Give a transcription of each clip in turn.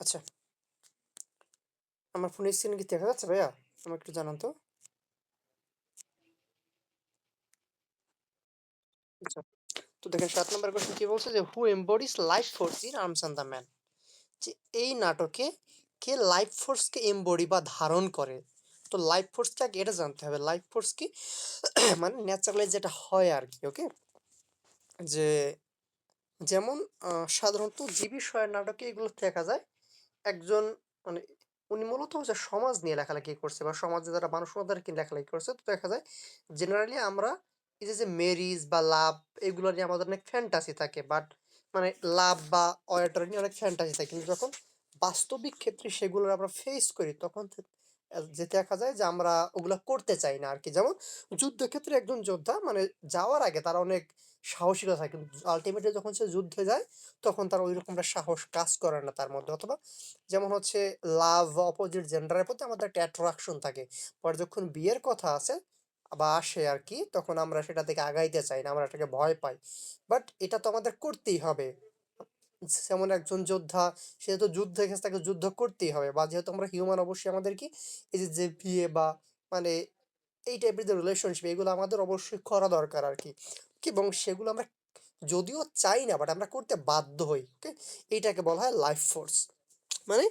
আচ্ছা, আমার ফোনের স্ক্রিনে কি দেখা যাচ্ছে ভাইয়া? আমাকে একটু জানান তো। আচ্ছা। তো দেখেন ৭ নাম্বার কোয়েশ্চেন কি বলছে যে who embodies life force in arms and the man? যে এই নাটকে কে লাইফ ফোর্সকে এমবডি বা ধারণ করে? তো লাইফ ফোর্সকে আগে এটা জানতে হবে। লাইফ ফোর্স কি? মানে ন্যাচারালি যেটা হয় আরকি, ওকে? যে যেমন সাধারণত যে বিষয়ের নাটকে এগুলো দেখা যায় একজন মানে উনি মূলত হচ্ছে সমাজ নিয়ে লেখালেখি করছে বা সমাজে যারা মানুষ ওদেরকে লেখালেখি করছে। তো দেখা যায় জেনারেলি আমরা এই যে ম্যারিজ বা লাভ এগুলো নিয়ে আমাদের অনেক ফ্যান্টাসি থাকে। বাট মানে লাভ বা অয়াটার নিয়ে অনেক ফ্যান্টাসি থাকে। কিন্তু যখন বাস্তবিক ক্ষেত্রে সেগুলোর আমরা ফেস করি তখন যে দেখা যায় যে আমরা ওগুলা করতে চাই না আরকি। যেমন যুদ্ধক্ষেত্রে একজন যোদ্ধা মানে যাওয়ার আগে তার অনেক সাহসিকতা থাকে। কিন্তু আল্টিমেটলি যখন সে যুদ্ধে যায় তখন তার ঐরকমটা সাহস কাজ করে না তার মধ্যে। অথবা যেমন হচ্ছে লাভ অপোজিট জেন্ডারের প্রতি আমাদের একটা অ্যাট্রাকশন থাকে। পরে যখন বিয়ের কথা আসে বা আসে আরকি তখন আমরা সেটা থেকে আগাইতে চাই না। আমরা এটাকে ভয় পাই। বাট এটা তো আমাদের করতেই হবে। যেমন একজন যোদ্ধা সে তো যুদ্ধে গেছে তাকে যুদ্ধ করতেই হবে। বা যেহেতু আমরা হিউম্যান অবশ্যই আমাদের কি এই যে বিয়ে বা মানে এই টাইপের যে রিলেশনশিপ এগুলো আমাদের অবশ্যই করা দরকার আরকি। এবং সেগুলো আমরা যদিও চাই না বাট আমরা করতে বাধ্য হই। ওকে? এইটাকে বলা হয় লাইফ ফোর্স। মানে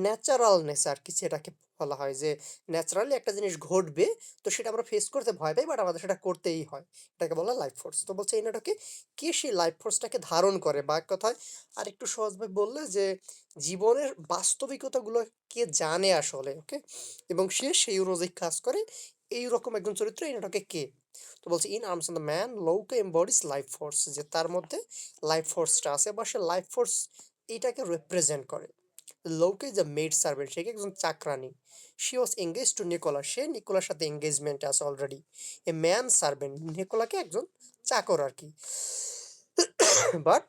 ন্যাচারালনেস আরকি সেটাকে বলা হয় যে ন্যাচারালি একটা জিনিস ঘটবে তো সেটা আমরা ফেস করতে ভয় পাই বাট আমাদের সেটা করতেই হয়। এটাকে বলা হয় লাইফ ফোর্স। তো বলছে এই নাটকে কে সেই লাইফ ফোর্সটাকে ধারণ করে বা এক কথায় আরেকটু সহজভাবে বললে যে জীবনের বাস্তবিকতাগুলো কে জানে আসলে, ওকে? এবং সে সেই অনুযায়ী কাজ করে এইরকম একজন চরিত্র এই নাটকে কে? তো বলছে in arms of the man Louka embodies life force যে তার মধ্যে লাইফ ফোর্সটা আছে বা সে লাইফ ফোর্স এইটাকে রিপ্রেজেন্ট করে। Louka is a maid servant সে কি একজন চাকরানী। She was engage to Nicola সে নিকোলার সাথে এঙ্গেজমেন্ট আছে অলরেডি। এ ম্যান সার্ভেন্ট নিকোলাকে একজন চাকর আর কি। But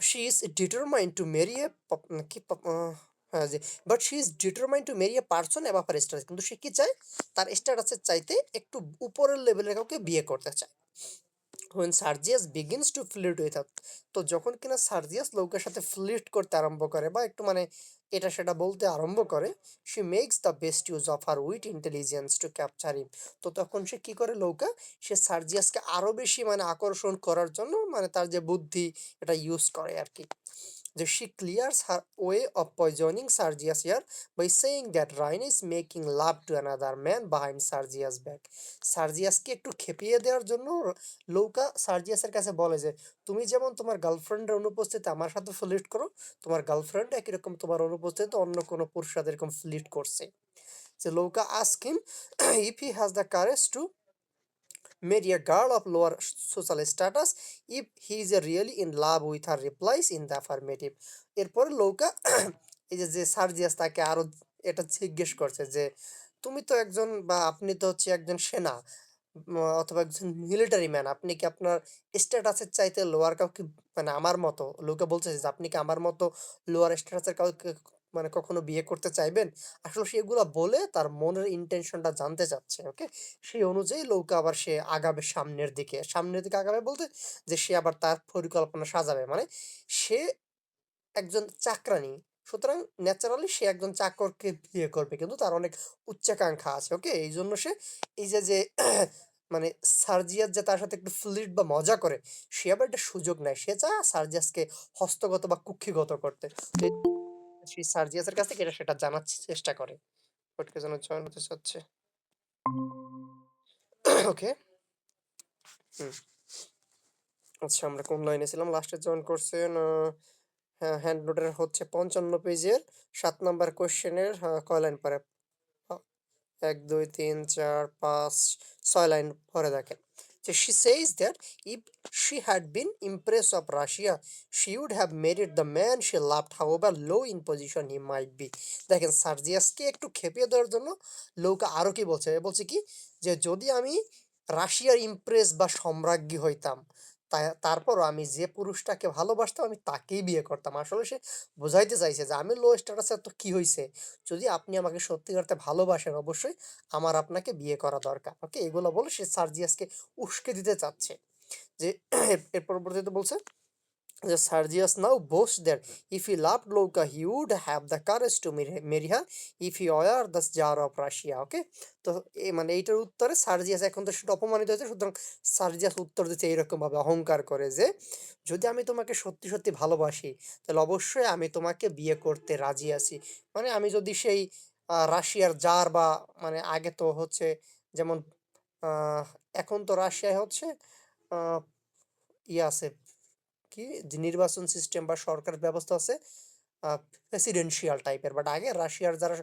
she is determined to marry a কি হ্যাঁ জি but she is determined to marry a person above her status কিন্তু সে কি চায় তার স্ট্যাটাসের চাইতে একটু উপরের লেভেলের কাউকে বিয়ে করতে চায়। when সার্জিয়াস begins to flirt with her তো যখন কিনা সার্জিয়াস লৌকের সাথে ফ্লির্ট করতে আরম্ভ করে বা একটু মানে এটা সেটা বলতে আরম্ভ করে she makes the best use of her wit intelligence to capture him তো তখন সে কি করে লৌকা সে সার্জিয়াসকে আরো বেশি মানে আকর্ষণ করার জন্য মানে তার যে বুদ্ধি এটা ইউজ করে আর কি যে she clears her way of poisoning Sergius here by saying that Ryan is making love to another man behind Sergius' back. সার্জিয়াসকে একটু খেপিয়ে দেওয়ার জন্য লৌকা সার্জিয়াসের কাছে বলে যে তুমি যেমন তোমার গার্লফ্রেন্ডের অনুপস্থিতিতে আমার সাথে ফ্লির্ট করো তোমার গার্লফ্রেন্ড একই রকম তোমার অনুপস্থিতিতে অন্য কোনো পুরুষের সাথে এরকম ফ্লির্ট করছে যে লৌকা ask him if he has the courage to marry a girl of lower social status if he is really in love with her replies in the affirmative এরপরে লৌকা এই যে সার্জিয়াস তাকে আরো এটা জিজ্ঞেস করছে যে তুমি তো একজন বা আপনি তো হচ্ছে একজন সেনা অথবা একজন মিলিটারি ম্যান আপনি কি আপনার স্ট্যাটাসের চাইতে লোয়ার কাউকে মানে আমার মতো লৌকা বলছে যে আপনি কি আমার মতো লোয়ার স্ট্যাটাসের কাউকে মানে কখনো বিয়ে করতে চাইবেন আসলে সেগুলা বলে তার মনের ইন্টেনশনটা জানতে চাচ্ছে ওকে সেই অনুযায়ী নৌকা আবার সে আগাবে সামনের দিকে আগাবে বলতে যে সে আবার তার পরিকল্পনা সাজাবে মানে সে একজন চাকরানী সুতরাং ন্যাচারালি সে একজন চাকরকে বিয়ে করবে কিন্তু তার অনেক উচ্চাকাঙ্ক্ষা আছে ওকে এই জন্য সে এই যে মানে সার্জিয়াস যে তার সাথে একটু ফ্লির্ট বা মজা করে সে আবার একটা সুযোগ নেয় সে চায় সার্জিয়াসকে হস্তগত বা কুক্ষিগত করতে তো সেই সার্জিয়াসের কাছ থেকে এটা সেটা জানার চেষ্টা করে ওটকে যেন জয়েন হতে চাচ্ছে ওকে হুম আচ্ছা আমরা কোন লাইনে ছিলাম লাস্টে জয়েন করছেন হ্যাঁ হ্যান্ড নোটের হচ্ছে 55 পেজের 7 নাম্বার কোশ্চেনের কয় লাইন পরে 1 2 3 4 5 6 লাইন পরে দেখেন যে she says that if she had been empress of Russia she would have married the man she loved however low in position he might be দেখেন সার্জিয়াসকে একটু খেপিয়ে দেওয়ার জন্য লৌকা আরো কি বলছে বলছে কি যে যদি আমি রাশিয়ার ইমপ্রেস বা সম্রাজ্ঞী হইতাম তারপরও আমি যে পুরুষটাকে ভালোবাসতাম আমি তাকেই বিয়ে করতাম আসলে সে বোঝাইতে চাইছে যে আমি লো স্ট্যাটাসের তো কি হয়েছে যদি আপনি আমাকে সত্যিকার অর্থে ভালোবাসেন অবশ্যই আমার আপনাকে বিয়ে করা দরকার ওকে এগুলো বলে সে সার্জিয়াসকে উস্কে দিতে চাচ্ছে যে এর পরবর্তীতে বলছে The Sergius now boasts that if he loved Louka, he would have the courage to marry her if he were the Tsar of Russia. Okay, তো মানে এইটার উত্তরে সার্জিয়াস এখন তো সেটা অপমানিত হয়েছে, সুতরাং সার্জিয়াস উত্তর দিচ্ছে এইরকম ভাবে অহংকার করে যে যদি আমি তোমাকে সত্যি সত্যি ভালোবাসি তাহলে অবশ্যই আমি তোমাকে বিয়ে করতে রাজি আছি। মানে আমি যদি সেই রাশিয়ার জার বা মানে আগে তো হচ্ছে যেমন আহ, এখন তো রাশিয়ায় হচ্ছে আহ, ইয়ে আছে কি যে নির্বাচন সিস্টেম বা সরকার ব্যবস্থা আছে প্রেসিডেন্সিয়াল টাইপের, বাট আগে রাশিয়ার যারা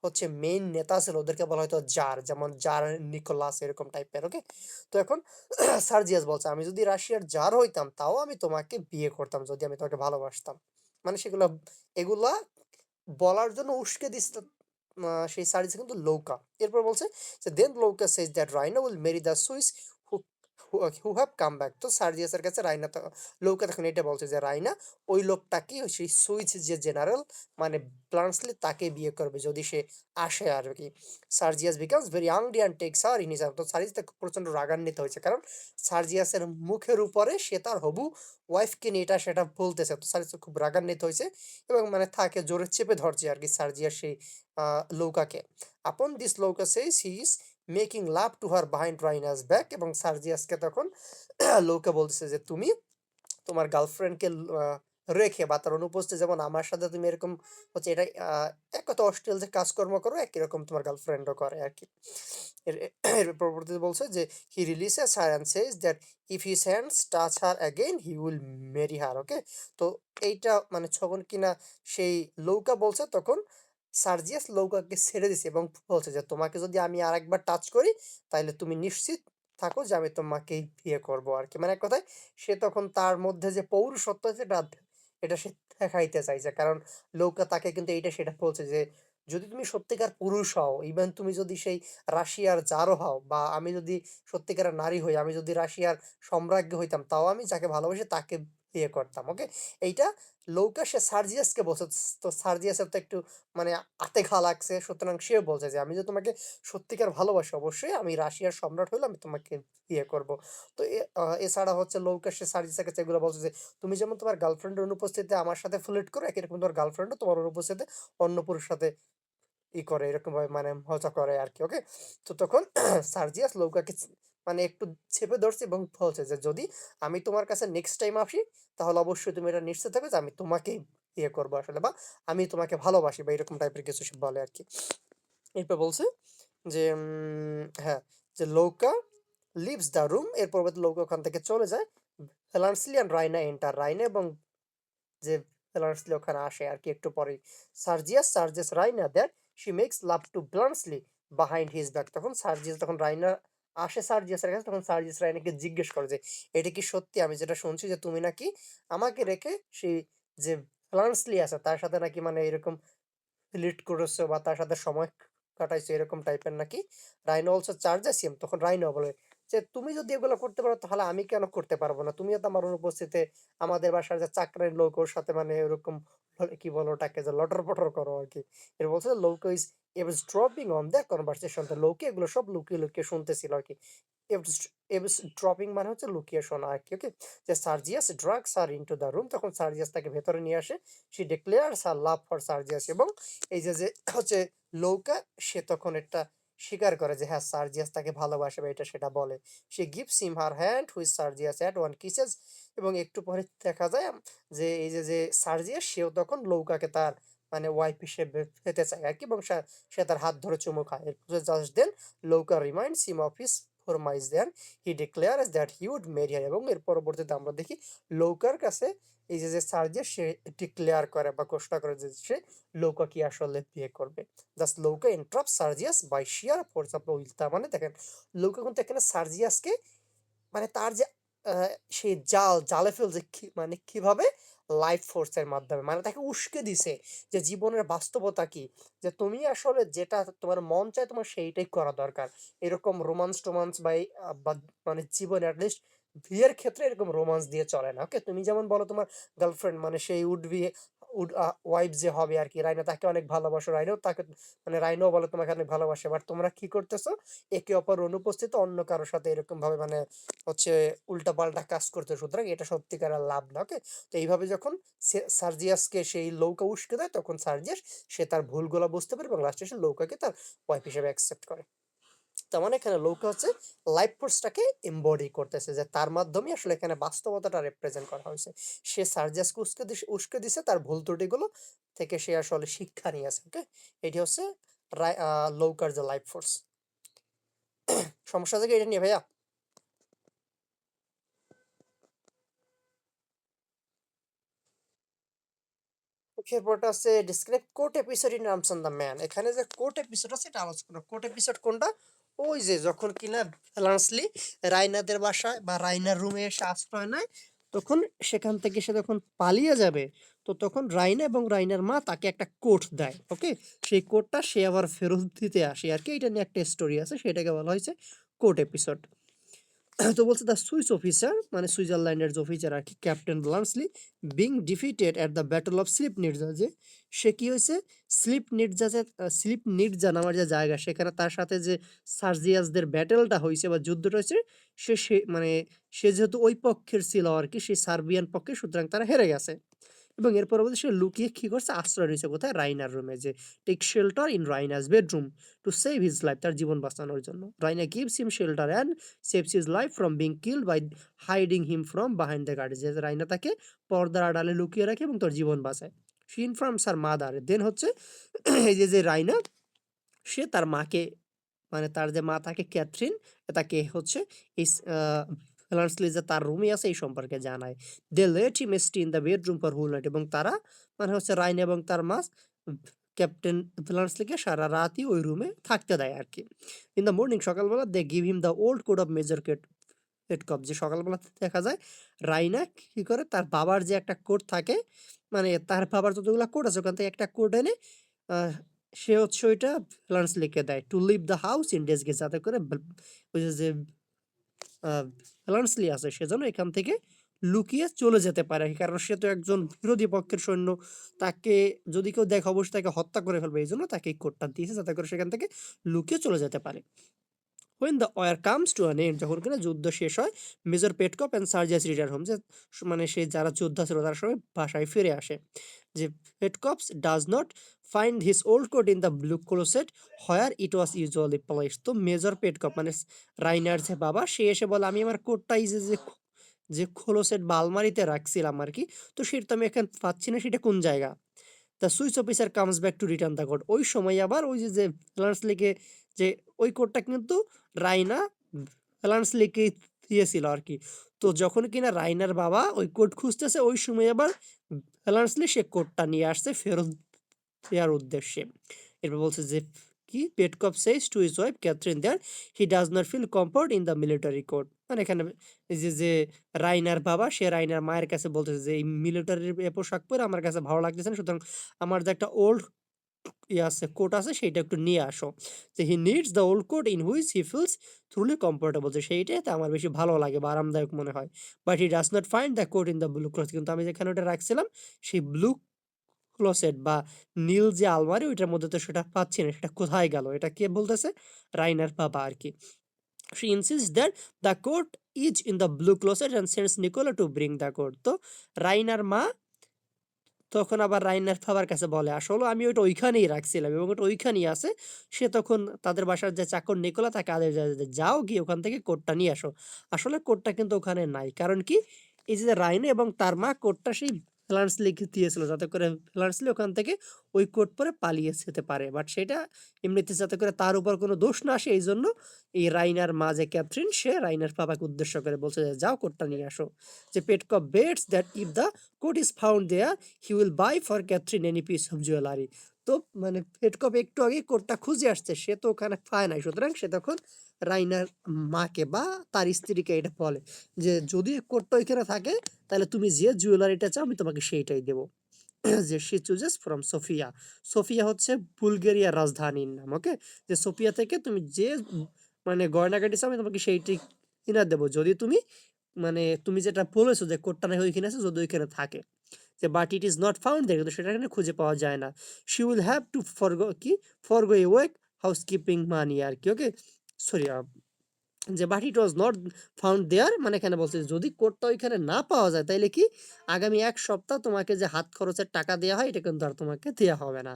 হচ্ছে মেইন নেতা ছিল ওদেরকে বলা হয়তো জার, যেমন জার নিকোলাস এরকম টাইপের। ওকে, তো এখন সার্জিয়াস বলছে আমি যদি রাশিয়ার জার হইতাম তাও আমি তোমাকে বিয়ে করতাম যদি আমি তোমাকে ভালোবাসতাম। মানে সেগুলো এগুলা বলার জন্য উস্কে দিচ্ছে সেই সার্জিয়াস কিন্তু লৌকা। এরপর বলছে যে then Louka says that Raina will marry the Swiss who who have come back. তো সার্জিয়াসের কাছে রাইনা লৌকা তখন এটা বলছে যে রাইনা ওই লোকটাকে সেই সুইচ যে জেনারেল মানে ব্লান্সলি তাকে বিয়ে করবে যদি সে আসে আর কি। Sergius becomes very angry and takes her in his arms. তো সার্জিয়াস প্রচন্ড রাগান্বিত হয়েছে, কারণ সার্জিয়াসের মুখের উপরে সে তার হবু ওয়াইফকে নিয়ে এটা সেটা বলতেছে। তো সার্জিয়াস খুব রাগান্বিত হয়েছে এবং মানে তাকে জোরে চেপে ধরছে আর কি সার্জিয়াস সেই লৌকাকে। Upon this Louka says he is making love to her behind Raina's back. এবং সার্জিয়াসকে তখন লৌকা বলতেছে যে তুমি তোমার গার্লফ্রেন্ডকে রেখে বা তার অনুপস্থিত যেমন আমার সাথে তুমি এরকম হচ্ছে এটা এক কথা অশ্লীল যে কাজকর্ম করো একই রকম তোমার গার্লফ্রেন্ডও করে আর কি। এর পরবর্তীতে বলছে যে he releases her and says that if his hands touch her again he will marry her. Okay, তো এইটা মানে যখন কিনা সেই লৌকা বলছে তখন সার্জিয়াস লৌকাকে ছেড়ে দিছে এবং বলছে যে তোমাকে যদি আমি আরেকবার টাচ করি তাহলে তুমি নিশ্চিত থাকো যে আমি তোমাকে বিয়ে করবো আর কি। মানে এক কথায় সে তখন তার মধ্যে যে পৌরুষত্ব আছে এটা এটা সে দেখাইতে চাইছে, কারণ লৌকা তাকে কিন্তু এইটা সেটা বলছে যে যদি তুমি সত্যিকার পুরুষ হও, ইভেন তুমি যদি সেই রাশিয়ার জারও হও বা আমি যদি সত্যিকারের নারী হই, আমি যদি রাশিয়ার সম্রাজ্ঞী হইতাম তাও আমি যাকে ভালোবাসি তাকে বিয়ে করতাম। ওকে, এইটা লৌকা সে সার্জিয়াসকে বলছে। তো সার্জিয়াসের তো একটু মানে আতে ঘা লাগছে, সুতরাং সে বলছে যে আমি যদি তোমাকে সত্যিকার ভালোবাসি অবশ্যই আমি রাশিয়ার সম্রাট হইলে আমি তোমাকে বিয়ে করব। তো এছাড়া হচ্ছে লৌকা সে সার্জিসের কাছে এগুলো বলছে যে তুমি যেমন তোমার গার্লফ্রেন্ডের অনুপস্থিতিতে আমার সাথে ফ্লির্ট করো একই রকম তোমার গার্লফ্রেন্ডও তোমার অনুপস্থিতিতে অন্য পুরুষের সাথে করে এরকম ভাবে মানে মজা করে আর কি। ওকে, তো তখন সার্জিয়াস লৌকাকে মানে একটু চেপে ধরছে এবং বলছে যে যদি আমি তোমার কাছে নেক্সট টাইম আসি তাহলে অবশ্যই তুমি এটা নিশ্চিত থাকবে যে আমি তোমাকেই বিয়ে করবো আসলে, বা আমি তোমাকে ভালোবাসি বা এরকম টাইপের কিছু সে বলে আর কি। এরপর বলছে যে হ্যাঁ, যে লৌকা লিভস দ্য রুম। এর পরবর্তী লৌকা ওখান থেকে চলে যায়। Bluntschli and Raina enter. Raina এবং যে ব্লান্সলি ওখানে আসে আর কি একটু পরেই। Sergius charges Raina that she makes love to Bluntschli behind his back. তখন সার্জিয়াস তখন রাইনা আসে সার্জিয়াসের কাছে, তখন সার্জিয়াস রাইনাকে জিজ্ঞেস করে যে এটা কি সত্যি আমি যেটা শুনছি যে তুমি নাকি আমাকে রেখে সেই যে ব্লান্সলি আছে তার সাথে নাকি মানে এরকম লিড করেছো বা তার সাথে সময় কাটাইছো এরকম টাইপের নাকি। রাইনো অলসো চার্জেস হিম। তখন রাইনো বলে যে তুমি যদি এগুলো করতে পারো তাহলে আমি কেন করতে পারবো না, তুমিও তো আমার অনুপস্থিতিতে আমাদের বাসার যে চাকরের লোক ওর সাথে মানে এরকম কি বলো ওটাকে যে লটর পটর করো আর কি। এর বলছে Louka is dropping on the conversation. তো লৌকে এগুলো সব লুকিয়ে লুকিয়ে শুনতেছিল আর কি। ড্রপিং মানে হচ্ছে লুকিয়ে শোনা আর কি। ওকে, যে Sergius drags her into the room. তখন সার্জিয়াস তাকে ভেতরে নিয়ে আসে। She declares her love for Sergius. এবং এই যে যে হচ্ছে লৌকা সে তখন একটা স্বীকার করে যে হ্যাঁ সার্জিয়াস তাকে ভালোবাসে বা এটা সেটা বলে। সে gives him her hand which Sergius at once kisses. এবং একটু পরে দেখা যায় যে এই যে যে সার্জিয়াস সেও তখন লৌকাকে তার মানে ওয়াইফ হিসেবে পেতে চায় আর কি, এবং সে তার হাত ধরে চুমু খায়। এরপরে just then Louka reminds him of his promise then he declares that he would marry her. এবং এর পরবর্তীতে আমরা দেখি লৌকার কাছে এই যে যে সার্জিয়াস সে ডিক্লেয়ার করে বা ঘোষণা করে যে সে লৌকা কি আসলে বিয়ে করবে। Just Louka interrupt Sergius by sheer force of will. তার মানে দেখেন লৌকা কিন্তু এখানে সার্জিয়াসকে মানে তার যে সেই জালে ফেলছে মানে কিভাবে লাইফ ফোর্সের মাধ্যমে মানে তাকে উস্কে দিছে যে জীবনের বাস্তবতা কি, যে তুমি আসলে যেটা তোমার মন চায় তোমার সেইটাই করা দরকার। এরকম রোমান্স টোমান্স বা মানে জীবনে অ্যাটলিস্ট বিয়ের ক্ষেত্রে এরকম রোমান্স দিয়ে চলে না। ওকে, তুমি যেমন বলো তোমার গার্লফ্রেন্ড মানে সেই উড বি ওয়াইফ যে হবে আর কি, রাইনা তাকে অনেক ভালোবাসে, রাইনাও তাকে, মানে রাইনাও বলে তোমাকে অনেক ভালোবাসে, বাট তোমরা কি করতেছো, একে অপর অনুপস্থিত অন্য কারোর সাথে এরকম ভাবে মানে হচ্ছে উল্টাপাল্টা কাজ করতে, সুতরাং এটা সত্যিকার লাভ না। ওকে, তো এইভাবে যখন সার্জিয়াসকে সেই লৌকা উস্কে দেয়, তখন সার্জিয়াস সে তার ভুলগুলো বুঝতে পারে এবং লাস্টে সে লৌকাকে তার ওয়াইফ হিসেবে অ্যাকসেপ্ট করে। তার মানে এখানে লৌকা হচ্ছে লাইফ ফোর্সটাকে এমবডি করতেছে, যে তার মাধ্যমে আসলে এখানে বাস্তবতাটা রিপ্রেজেন্ট করা হয়েছে। সে সার্জিয়াসকে উস্কে দিছে তার ভুল ত্রুটিগুলো থেকে, সে আসলে শিক্ষা নিয়েছে। ওকে, এটি হচ্ছে লৌকার যে লাইফ ফোর্স। সমস্যা থেকে এটা নিয়ে ভাইয়া। এরপরটা আছে describe coat episode in Arms and the Man. এখানে যে কোর্ট এপিসোড আছে এটা আলোচনা। কোর্ট এপিসোড কোনটা? ওই যে যখন কিনা লার্সলি রাইনাদের বাসায় বা রাইনার রুমে এসে আশ্রয় নেয়, তখন সেখান থেকে সে যখন পালিয়ে যাবে, তো তখন রাইনা এবং রাইনার মা তাকে একটা কোট দেয়। ওকে, সেই কোটটা সে আবার ফেরত দিতে আসে আর কি। এটা নিয়ে একটা স্টোরি আছে, সেটাকে বলা হয়েছে কোর্ট এপিসোড। তো বলছে দ্য সুইস অফিসার, মানে সুইজারল্যান্ডের যে অফিসার আর কি, captain Bluntschli being defeated at the battle of Slivnitza, যে সে কি হয়েছে, স্লিপ নির্জা নামার যে জায়গা, সেখানে তার সাথে যে সার্জিয়াসদের ব্যাটেলটা হয়েছে বা যুদ্ধটা হয়েছে, মানে সে যেহেতু ওই পক্ষের ছিল আর কি, সেই সার্বিয়ান পক্ষে, সুতরাং তারা হেরে গেছে। এবং এর পরবর্তী সে লুকিয়ে কি করছে, আশ্রয় নিয়েছে কোথায়, রাইনার রুমে, যে take shelter in Raina's bedroom to save his life, তার জীবন বাঁচানোর জন্য। Raina gives him shelter and saves his life from being killed by hiding him from behind the guard, যে রাইনা তাকে পর্দার আড়ালে লুকিয়ে রাখে এবং তার জীবন বাঁচায়। শি ইনফর্মস হার মাদার, দেন হচ্ছে এই যে রাইনা, সে তার মাকে, মানে তার যে মা থাকে ক্যাথরিন, তাকে হচ্ছে এই ফ্লান্সলি যে তার রুমে আছে এই সম্পর্কে জানায়। They let him stay in the bedroom for whole night, এবং তারা মানে হচ্ছে রাইন এবং তার মা ক্যাপ্টেন ফ্লান্সলিকে সারা রাতই ওই রুমে থাকতে দেয় আর কি। ইন দ্য মর্নিং, সকালবেলা they give him the old coat of Major Petkoff, যে সকালবেলা দেখা যায় রাইনা কি করে, তার বাবার যে একটা কোড থাকে, মানে তার বাবার যতগুলো কোড আছে ওখান থেকে একটা কোড এনে আহ, সে হচ্ছে ওইটা ফ্লান্স লিখে দেয় to leave the house in disguise, যাতে করে ওই যে ফ্লান্সলি আছে সেজন্য এখান থেকে লুকিয়ে চলে যেতে পারে, কারণ সে তো একজন বিরোধী পক্ষের সৈন্য, তাকে যদি কেউ দেখে অবশ্যই তাকে হত্যা করে ফেলবে, এই জন্য তাকে এই কোডটা দিয়েছে যাতে করে সেখান থেকে লুকিয়ে চলে যেতে পারে। when the war comes to an end, যখন কিনা যুদ্ধ শেষ হয়, মেজর পেটকপ অ্যান্ড সার্জিয়াস রিটার্ন হোম, যে মানে সে যারা যোদ্ধা ছিল তারা সবাই বাসায় ফিরে আসে, যে Petkoffs does not find his old coat in the blue closet where it was usually place. তো মেজর পেটকপ মানে রাইনার যে বাবা, সে এসে বলে আমি আমার কোটটা এই যে যে ক্লোসেট বা আলমারিতে রাখছিলাম আর কি, তো সেটা তো আমি এখন পাচ্ছি না, সেটা কোন জায়গা। The Swiss officer comes back to return the code, ওই সময় আবার ওই যে ফ্লান্সলিকে, যে ওই কোডটা কিন্তু রাইনা ফ্লান্সলিকে দিয়েছিল আর কি। তো যখন কিনা রাইনার বাবা ওই কোড খুঁজতেছে, ওই সময় আবার ফ্লান্সলি সে কোডটা নিয়ে আসছে ফেরত দেওয়ার উদ্দেশ্যে। এরপর বলছে যে কি, Petkoff says to his wife Catherine there he does not feel comfort in the military coat, মানে এখানে এই যে রাইনার বাবা, সে রাইনার মায়ের কাছে বলতেছে যে এই মিলিটারির পোশাক পরে আমার কাছে ভালো লাগতেছে না, সুতরাং আমার যে একটা ওল্ড আছে কোট আছে সেইটা একটু নিয়ে আসো, যে he needs the old coat in which he feels truly comfortable, যে সেইটাতে আমার বেশি ভালো লাগে বা আরামদায়ক মনে হয়। But he does not find the coat in the blue cloth, কিন্তু আমি যেখানে ওটা রাখছিলাম সেই ব্লু ক্লোসেট বা নীল যে আলমারি, ওইটার মধ্যে তো সেটা পাচ্ছি না, সেটা কোথায় গেল, এটা কে বলতেছে, রাইনার বাবা আর কি। She insists that the coat is in the blue closet and sends Nicola to bring the coat. তো রাইনার মা তখন আবার রাইনার বাবার কাছে বলে আসলে আমি ওইটা ওইখানেই রাখছিলাম এবং ওটা ওইখানেই আছে। সে তখন তাদের বাসার যে চাকর নিকোলা তাকে আদেশ দেয় যে, যাও গিয়ে ওখান থেকে কোটটা নিয়ে আসো। আসলে কোটটা কিন্তু ওখানে নাই, কারণ কি, এই যে রাইনা এবং তার মা কোটটা সেই ফ্লান্সলিকে দিয়েছিল যাতে করে ফ্লান্সলি ওখান থেকে ওই কোট পরে পালিয়ে যেতে পারে, বাট সেটা এমনিতে যাতে করে তার উপর কোনো দোষ না আসে, এই জন্য এই রাইনার মা যে ক্যাথরিন, সে রাইনার বাবাকে উদ্দেশ্য করে বলছে যে যাও কোটটা নিয়ে আসো। যে Petkoff bets that if the coat is found there he will buy for Catherine any piece of jewellery. তো মানে পেটকপ একটু আগে কোটটা খুঁজে আসছে, সে তো ওখানে পায় নাই, সুতরাং সে তখন রাইনার মাকে বা তার স্ত্রীকে এটা বলে যে যদি কোটটা ওইখানে থাকে তাহলে তুমি যে জুয়েলারিটা চাও আমি তোমাকে সেইটাই দেবো। যে সে চুজেস ফ্রম সোফিয়া, সোফিয়া হচ্ছে বুলগেরিয়ার রাজধানীর নাম। ওকে, যে সোফিয়া থেকে তুমি যে মানে গয়নাগাটি চাও আমি তোমাকে সেইটি কিনা দেবো, যদি তুমি মানে তুমি যেটা বলেছো যে কোটটা নাই ওইখানে আছে, যদি ওইখানে থাকে। যে but it is not found there, কিন্তু সেটা এখানে খুঁজে পাওয়া যায় না। She will have to forgo a week housekeeping money আর কি। ওকে, সরি, যে but it was not found there, মানে এখানে বলছে যদি কোডটা ওইখানে না পাওয়া যায় তাইলে কি আগামী 1 সপ্তাহ তোমাকে যে হাত খরচের টাকা দেওয়া হয় এটা কিন্তু আর তোমাকে দেওয়া হবে না।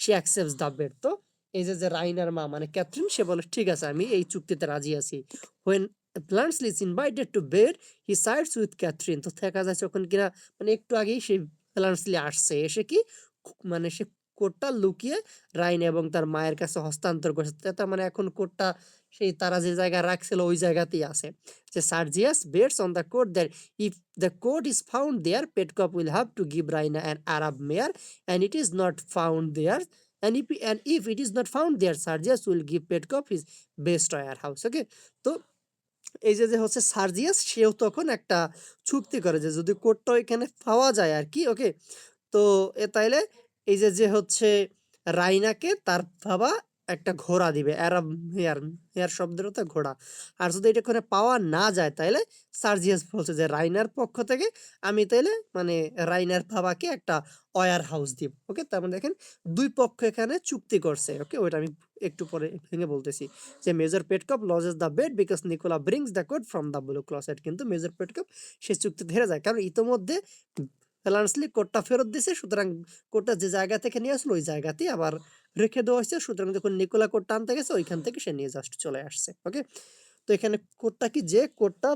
সে অ্যাকসেপ্টস দ্য বেড। তো এই যে রাইনার মা মানে ক্যাথরিন, সে বলে ঠিক আছে আমি এই চুক্তিতে রাজি আছি। When Bluntschli is invited to bet he sides with Catherine. তো দেখা যাচ্ছে যখন কিনা মানে একটু আগেই সেই প্লান্টসলি আসছে, এসে কি মানে সে কোডটা লুকিয়ে রাইন এবং তার মায়ের কাছে হস্তান্তর করছে। তার মানে এখন কোডটা সেই তারা যে জায়গায় রাখছিল ওই জায়গাতেই আছে। যে Sergius bets on the coat that if the coat is found there Petkoff will have to give Raina an Arab mare and it is not found there and if it is not found there, Sergius will give Petkov his best warehouse. ওকে, তো এই যে হচ্ছে সার্জিয়াস, সেও তখন একটা চুক্তি করে যে যদি কোডটা ওইখানে পাওয়া যায় আর কি। ওকে, তো তাইলে এই যে হচ্ছে রাইনাকে তার বাবা একটা ঘোড়া দিবে, অ্যারাব হেয়ার, হেয়ার শব্দের তো ঘোড়া। আর যদি এটা করে পাওয়া না যায় তাইলে সার্জিয়াস বলছে যে রাইনার পক্ষ থেকে আমি তাইলে মানে রাইনার বাবাকে একটা ওয়ার হাউস দিব। ওকে, তার মানে দেখেন দুই পক্ষ এখানে চুক্তি করছে। ওকে, ওইটা আমি একটু পরে ভেঙে বলতেছি। যে Major Petkoff loses the bet because Nicola brings the coat from the blue closet, কিন্তু মেজর পেটকপ সে চুক্তি হেরে যায় কারণ ইতোমধ্যে ফ্রান্সলি কোডটা ফেরত দিছে, সুতরাং কোডটা যে জায়গা থেকে নিয়ে আসলো ওই জায়গাতেই আবার রেখে দেওয়া হয়েছে। সুতরাং যখন নিকোলা কোডটা আনতে গেছে ওইখান থেকে সে নিয়ে জাস্ট চলে আসছে। ওকে, তো এখানে কোডটা কি, যে কোডটা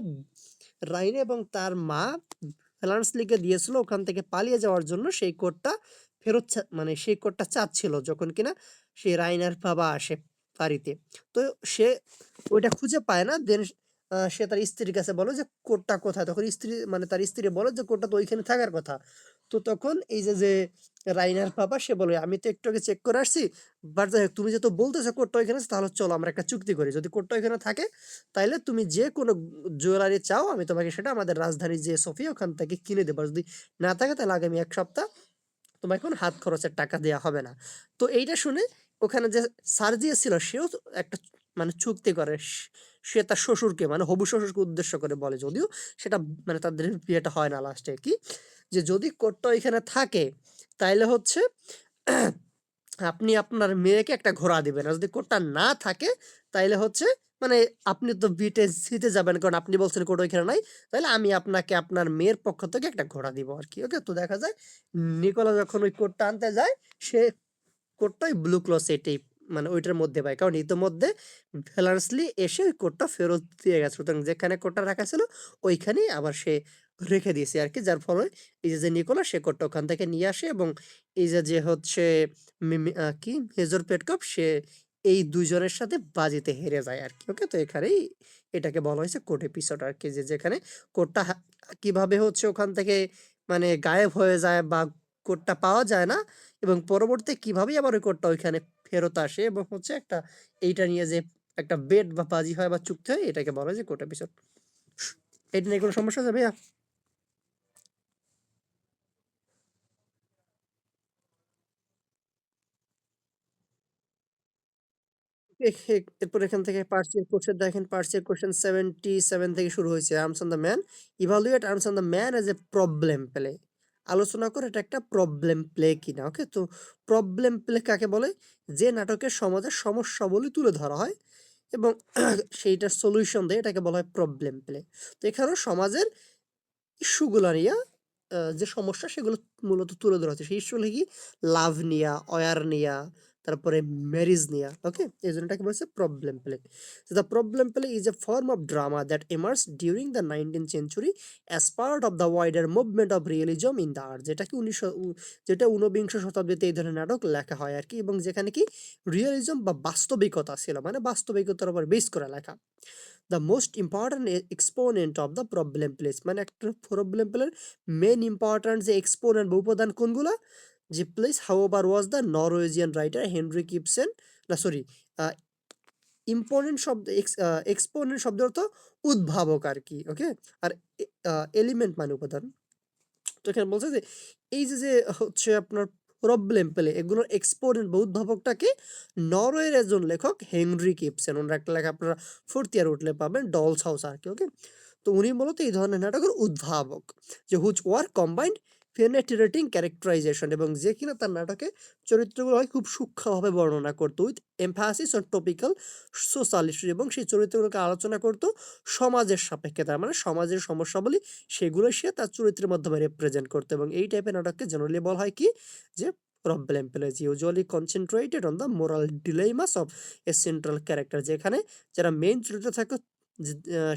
রাইনে এবং তার মা ফ্রান্সলিকে দিয়েছিল ওখান থেকে পালিয়ে যাওয়ার জন্য, সেই কোডটা ফেরত মানে সেই কোডটা চাচ্ছিল যখন কিনা সেই রাইনার বাবা আসে বাড়িতে। তো সে ওইটা খুঁজে পায় না। দেন সে তার স্ত্রীর কাছে বলে যে কোডটা কোথায়, তখন স্ত্রী মানে তার স্ত্রী বলে যে কোডটা তো ওইখানে থাকার কথা। তো তখন এই যে রাইনার বাবা সে বলে আমি তো একটু আগে চেক করে আসছি, বাট যাই হোক তুমি যেহেতু বলতেছো কোডটা ওইখানে আছে, তাহলে চলো আমরা একটা চুক্তি করি, যদি কোডটা ওইখানে থাকে তাইলে তুমি যে কোনো জুয়েলারি চাও আমি তোমাকে সেটা আমাদের রাজধানীর যে সোফিয়া ওখান থেকে কিনে দেবো, যদি না থাকে তাহলে আগামী 1 সপ্তাহ তোমাকে কোনো হাত খরচের টাকা দেওয়া হবে না। তো এইটা শুনে ওখানে যে সার্জিয়াস ছিল সেও একটা মানে চুক্তি করে। সে তার শ্বশুরকে মানে হবু শ্বশুরকে উদ্দেশ্য করে বলে, যদিও সেটা মানে তাদের বিয়েটা হয় না লাস্টে, কি যে যদি কোডটা এখানে থাকে তাইলে হচ্ছে আপনি আপনার মেয়েকে একটা ঘোড়া দিবেন, আর যদি কোডটা না থাকে তাইলে হচ্ছে মানে আপনি তো বিটে জিতে যাবেন, কারণ আপনি বলছেন কোড ওইখানে নাই, তাহলে আমি আপনাকে আপনার মেয়ের পক্ষ থেকে একটা ঘোড়া দিব আর কি। ওকে, তো দেখা যায় নিকোলা যখন ওই কোডটা আনতে যায় সে কোডটাই ব্লু ক্লস এটাই মানে ওইটার মধ্যে পায়, কারণ ইতিমধ্যে ভ্যালান্সলি এসে ওই কোডটা ফেরত দিয়ে গেছে, সুতরাং যেখানে কোডটা রাখা ছিল ওইখানেই আবার সে রেখে দিয়েছে আর কি। যার ফলে এই যে নিকোলা সে কোডটা ওখান থেকে নিয়ে আসে এবং এই যে হচ্ছে কি মেজর পেটকপ সে এই দুইজনের সাথে বাজিতে হেরে যায় আর কি। ওকে, তো এখানেই এটাকে বলা হয়েছে কোড এপিসোড আর কি, যে যেখানে কোডটা কিভাবে হচ্ছে ওখান থেকে মানে গায়েব হয়ে যায় বা কোডটা পাওয়া যায় না, এবং পরবর্তীতে কিভাবে আবার ওই কোডটা ওইখানে ফেরত আসে এবং হচ্ছে একটা এইটা নিয়ে যে একটা বেট বা বাজি হয় বা চুক্তি হয়, এটাকে বলা হয় যে কোড এপিসোড। এটা নিয়ে কোনো সমস্যা আছে ভাইয়া? এরপর এখান থেকে পার্সের কোশ্চেন দেখেন, পার্সের কোশ্চেন 77 থেকে শুরু হয়েছে। Arms on the man, evaluate arms on the man as a problem play. আলোচনা করে এটা একটা প্রবলেম প্লে কিনা। ওকে, তো প্রবলেম প্লে কাকে বলে? যে নাটকের সমাজের সমস্যাবলী তুলে ধরা হয় এবং সেইটার সলিউশন দেয়, এটাকে বলা হয় প্রবলেম প্লে। তো এখানেও সমাজের ইস্যুগুলা নিয়া যে সমস্যা সেগুলো মূলত তুলে ধরা হচ্ছে। সেই ইস্যু হলো কি লাভ নিয়া, অয়ার নিয়া, তারপরে ম্যারেজ নিয়া। ওকে, এই জন্য এটাকে বলছে problem play. So the problem play is a form of drama that emerged during the 19th century as part of the wider movement of realism in the art, যেটা কি যেটা ঊনবিংশ শতাব্দীতে এই ধরনের নাটক লেখা হয় আর কি, এবং যেখানে কি রিয়েলিজম বা বাস্তবিকতা ছিল, মানে বাস্তবিকতার উপর বেস করে লেখা। The most important exponent of the problem plays মানে একটা প্রবলেম প্লের মেন ইম্পর্ট্যান্ট যে এক্সপোনেন্ট বা উপাদান কোনগুলা, যে plays however was the Norwegian writer Henrik Ibsen, না সরি, ইম্পর্টেন্ট শব্দ এক্সপোনেন্ট শব্দ অর্থ উদ্ভাবক আর কি। ওকে, আর এলিমেন্ট মানে উপাদান। তো এখানে বলছে যে এই যে হচ্ছে আপনার প্রবলেম পেলে এগুলোর এক্সপোনেন্ট বা উদ্ভাবকটাকে নরওয়ের একজন লেখক হেনরি কিপসেন, ওনার একটা লেখা আপনারা 4th ইয়ার উঠলে পাবেন, ডলস হাউস আর কি। ওকে, তো উনি মূলত এই ধরনের নাটকের উদ্ভাবক, যে which war combined penetrating characterisation, এবং যে কিনা তার নাটকে চরিত্রগুলো হয় খুব সূক্ষ্মভাবে বর্ণনা করতো with emphasis on topical social issue, এবং সেই চরিত্রগুলোকে আলোচনা করতো সমাজের সাপেক্ষে, তার মানে সমাজের সমস্যাবলী সেগুলো সে তার চরিত্রের মাধ্যমে রিপ্রেজেন্ট করতো। এবং এই টাইপের নাটককে জেনারেলি বলা হয় কি, যে problem plays, usually concentrated on the moral dilemmas of a central character, যেখানে যারা মেইন চরিত্র থাকে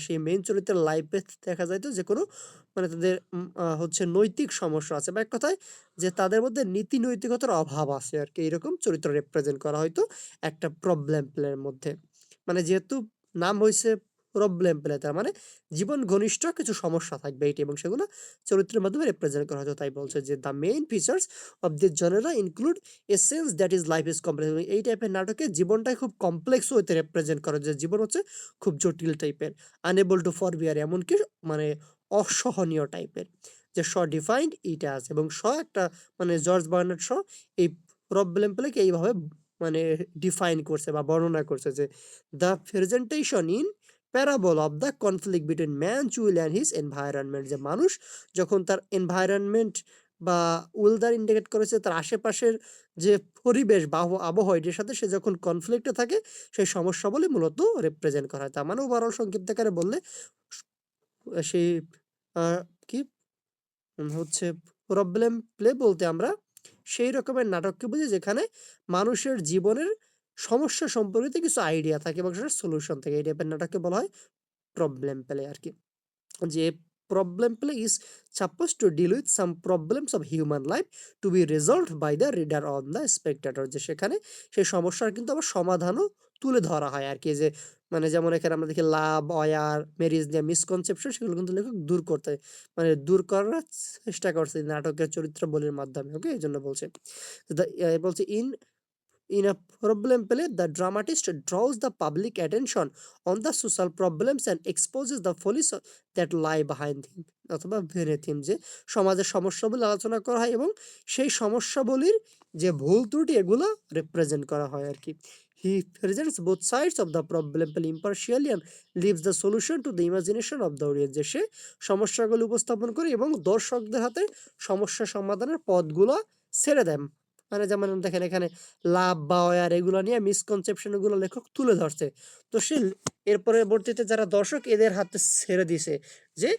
সেই মেইন চরিত্রের লাইফে দেখা যায় তো যে কোনো মানে তাদের হচ্ছে নৈতিক সমস্যা আছে, বা এক কথায় যে তাদের মধ্যে নীতি নৈতিকতার অভাব আছে আর কি, এরকম চরিত্র রিপ্রেজেন্ট করা হয়তো একটা প্রবলেম প্লের মধ্যে। মানে যেহেতু নাম হয়েছে প্রবলেম প্লে, তার মানে জীবন ঘনিষ্ঠ কিছু সমস্যা থাকবে এইটি, এবং সেগুলো চরিত্রের মাধ্যমে রিপ্রেজেন্ট করা হয়তো। তাই বলছে যে the main features of this genre include a sense that is life is complex, এই টাইপের নাটকে জীবনটাই খুব কমপ্লেক্স হইতে রিপ্রেজেন্ট করা, যে জীবন হচ্ছে খুব জটিল টাইপের, আনএবল টু ফরবিয়ার, এমনকি মানে অসহনীয় টাইপের, যে শ ডিফাইন্ড ইট অ্যাজ, এবং শ একটা মানে জর্জ বার্নার্ড শ এই প্রবলেম প্লেকে এইভাবে মানে ডিফাইন করছে বা বর্ণনা করছে যে the presentation in parable of the conflict between man will and his environment, যে মানুষ যখন তার এনভায়রনমেন্ট বা উইল দ্বারা ইন্ডিকেট করেছে তার আশেপাশের যে পরিবেশ বা আবহাওয়া এটির সাথে সে যখন কনফ্লিক্টে থাকে, সেই সমস্যা বলে মূলত রিপ্রেজেন্ট করা হয়। তার মানে ওভারঅল সংক্ষিপ্ত আকারে বললে সেই কি হচ্ছে প্রবলেম প্লে বলতে আমরা সেই রকমের নাটককে বুঝি যেখানে মানুষের জীবনের সমস্যা সম্পর্কিত কিছু আইডিয়া থাকে এবং সেটা সলিউশন থাকে, এই টাইপের নাটককে বলা হয় প্রবলেম প্লে আর কি। যে problem play is suppose to deal with some problems of human life to be resolved by the reader on the spectator, যে সেখানে সেই সমস্যার কিন্তু আবার সমাধানও তুলে ধরা হয় আর কি। যে মানে যেমন এখানে আমরা দেখি লাভ, অয়ার, ম্যারিজ নিয়ে মিসকনসেপশন, সেগুলো কিন্তু লেখক দূর করতে মানে দূর করার চেষ্টা করছে নাটকের চরিত্রাবলীর মাধ্যমে। ওকে, এই জন্য বলছে বলছে in a problem play, the dramatist draws the public attention on the social problems and exposes the follies that lie behind him, অথবা beneath him, যে সমাজের সমস্যাগুলো আলোচনা করা হয় এবং সেই সমস্যাবলীর যে ভুল ত্রুটি এগুলো রিপ্রেজেন্ট করা হয় আর কি। He presents both sides of the problem impartially and leaves the solution to the imagination of the audience, যে সে সমস্যাগুলো উপস্থাপন করে এবং দর্শকদের হাতে সমস্যা সমাধানের পথগুলো ছেড়ে দেন। মানে যেমন দেখেন এখানে লাভ বা অয়ার এগুলো নিয়ে মিসকনসেপশন গুলো লেখক তুলে ধরছে, তো সে এর পরবর্তীতে যারা দর্শক এদের হাতে ছেড়ে দিছে যে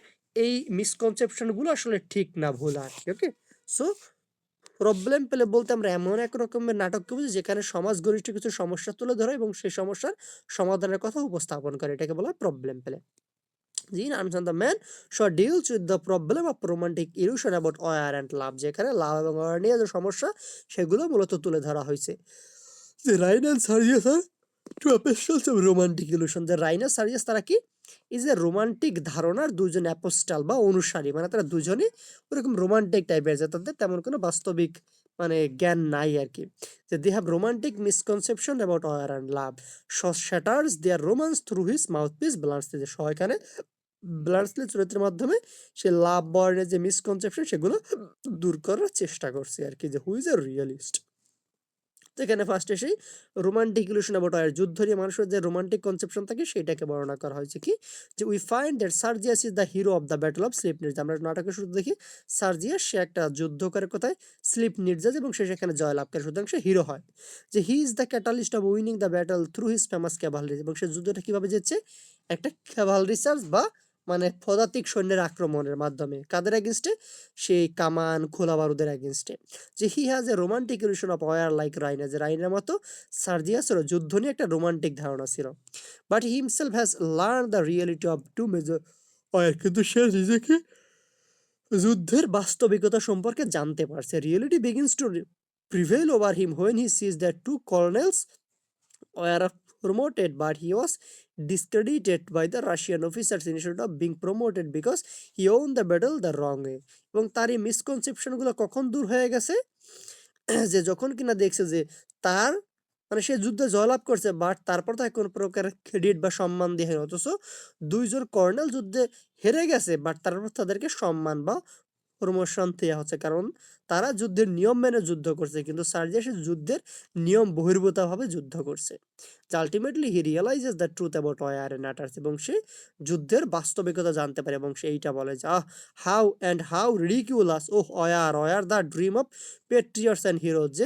এই মিসকনসেপশন গুলো আসলে ঠিক না ভুল আর কি। ওকে, সো প্রবলেম পেলে বলতে আমরা এমন এক রকমের নাটককে বুঝি যেখানে সমাজ গরিষ্ঠ কিছু সমস্যা তুলে ধরে এবং সেই সমস্যার সমাধানের কথা উপস্থাপন করে, এটাকে বলা হয় প্রবলেম পেলে। জিন Armstrong the man Shaw deals with the problem of romantic illusion about war and love, যেখানে লাভ এবং অয়ার নিয়ে যে সমস্যা সেগুলো মূলত তুলে ধরা হয়েছে। যে Raina and Sergius are two apostles of romantic illusion, যে রাইন আর সার্জিয়াস তারা কি এই যে রোমান্টিক ধারণার দুজন অ্যাপোস্টাল বা অনুসারী, মানে তারা দুজনই ওরকম রোমান্টিক টাইপের, যে তাদের তেমন কোনো বাস্তবিক মানে জ্ঞান নাই আর কি। যে they have romantic misconception about war and love, shatters their romance through his mouthpiece Bluntschli, যে এখানে ব্লান্সলি চরিত্রের মাধ্যমে সে লাভ বর্ণের যে মিসকনসেপশন সেগুলো দূর করার চেষ্টা করছে আর কি, যে হু ইজ এ রিয়েলিস্ট। তো এখানে ফার্স্ট এসেই রোমান্টিক ইলিউশন অ্যাবাউট অয়ার, যুদ্ধ নিয়ে মানুষের যে রোমান্টিক কনসেপশন থাকে সেটাকে বর্ণনা করা হয়েছে কি, যে we find that Sergius is the hero of the battle of Slivnitza, আমরা নাটকের শুরু দেখি সার্জিয়াস সে একটা যুদ্ধ করে কোথায় স্লিপ নির্জাজ এবং সে সেখানে জয়লাভ করে, সুতরাং সে হিরো হয়। যে he is the catalyst of winning the battle through his famous Cavalry, এবং সে যুদ্ধটা কিভাবে জিতছে একটা ক্যাভালরি চার্জ বা মানে পদাতিক সৈন্যের আক্রমণের মাধ্যমে, কাদের এগেনস্টে, সেই কামান খোলা বারুদের এগেনস্টে। যে হি has a romantic illusion of were like Raina, যে রাইনের মতো সার্জিয়াসেরও যুদ্ধ নিয়ে একটা রোমান্টিক ধারণা ছিল। But he himself has learn the reality of two major war, কিন্তু সে নিজেকে যুদ্ধের বাস্তবিকতা সম্পর্কে জানতে পারছে। Reality begins to prevail over him when he sees that two colonels were promoted, but he was discredited by the Russian officers instead of being promoted because he won the battle the wrong way, এবং তার এই misconception গুলো কখন দূর হয়ে গেছে, যে যখন কিনা দেখছে যে তার মানে সে যুদ্ধে জয়লাভ করছে বাট তারপর তাকে কোনো প্রকার ক্রেডিট বা সম্মান দিয়ে অথচ দুইজন কর্নেল যুদ্ধে হেরে গেছে বাট তারপর তাদেরকে সম্মান বা প্রমোশন দেয়া হচ্ছে। কারণ তারা যুদ্ধের নিয়ম মেনে যুদ্ধ করছে। কিন্তু সার্জিয়াস যুদ্ধের নিয়ম বহির্ভূতভাবে যুদ্ধ করছে। Ultimately he realises the truth about war and matters, এবং সে যুদ্ধের বাস্তবিকতা জানতে পারে এবং সে এইটা বলে যে how ridiculous, oh war war the dream of patriots and heroes,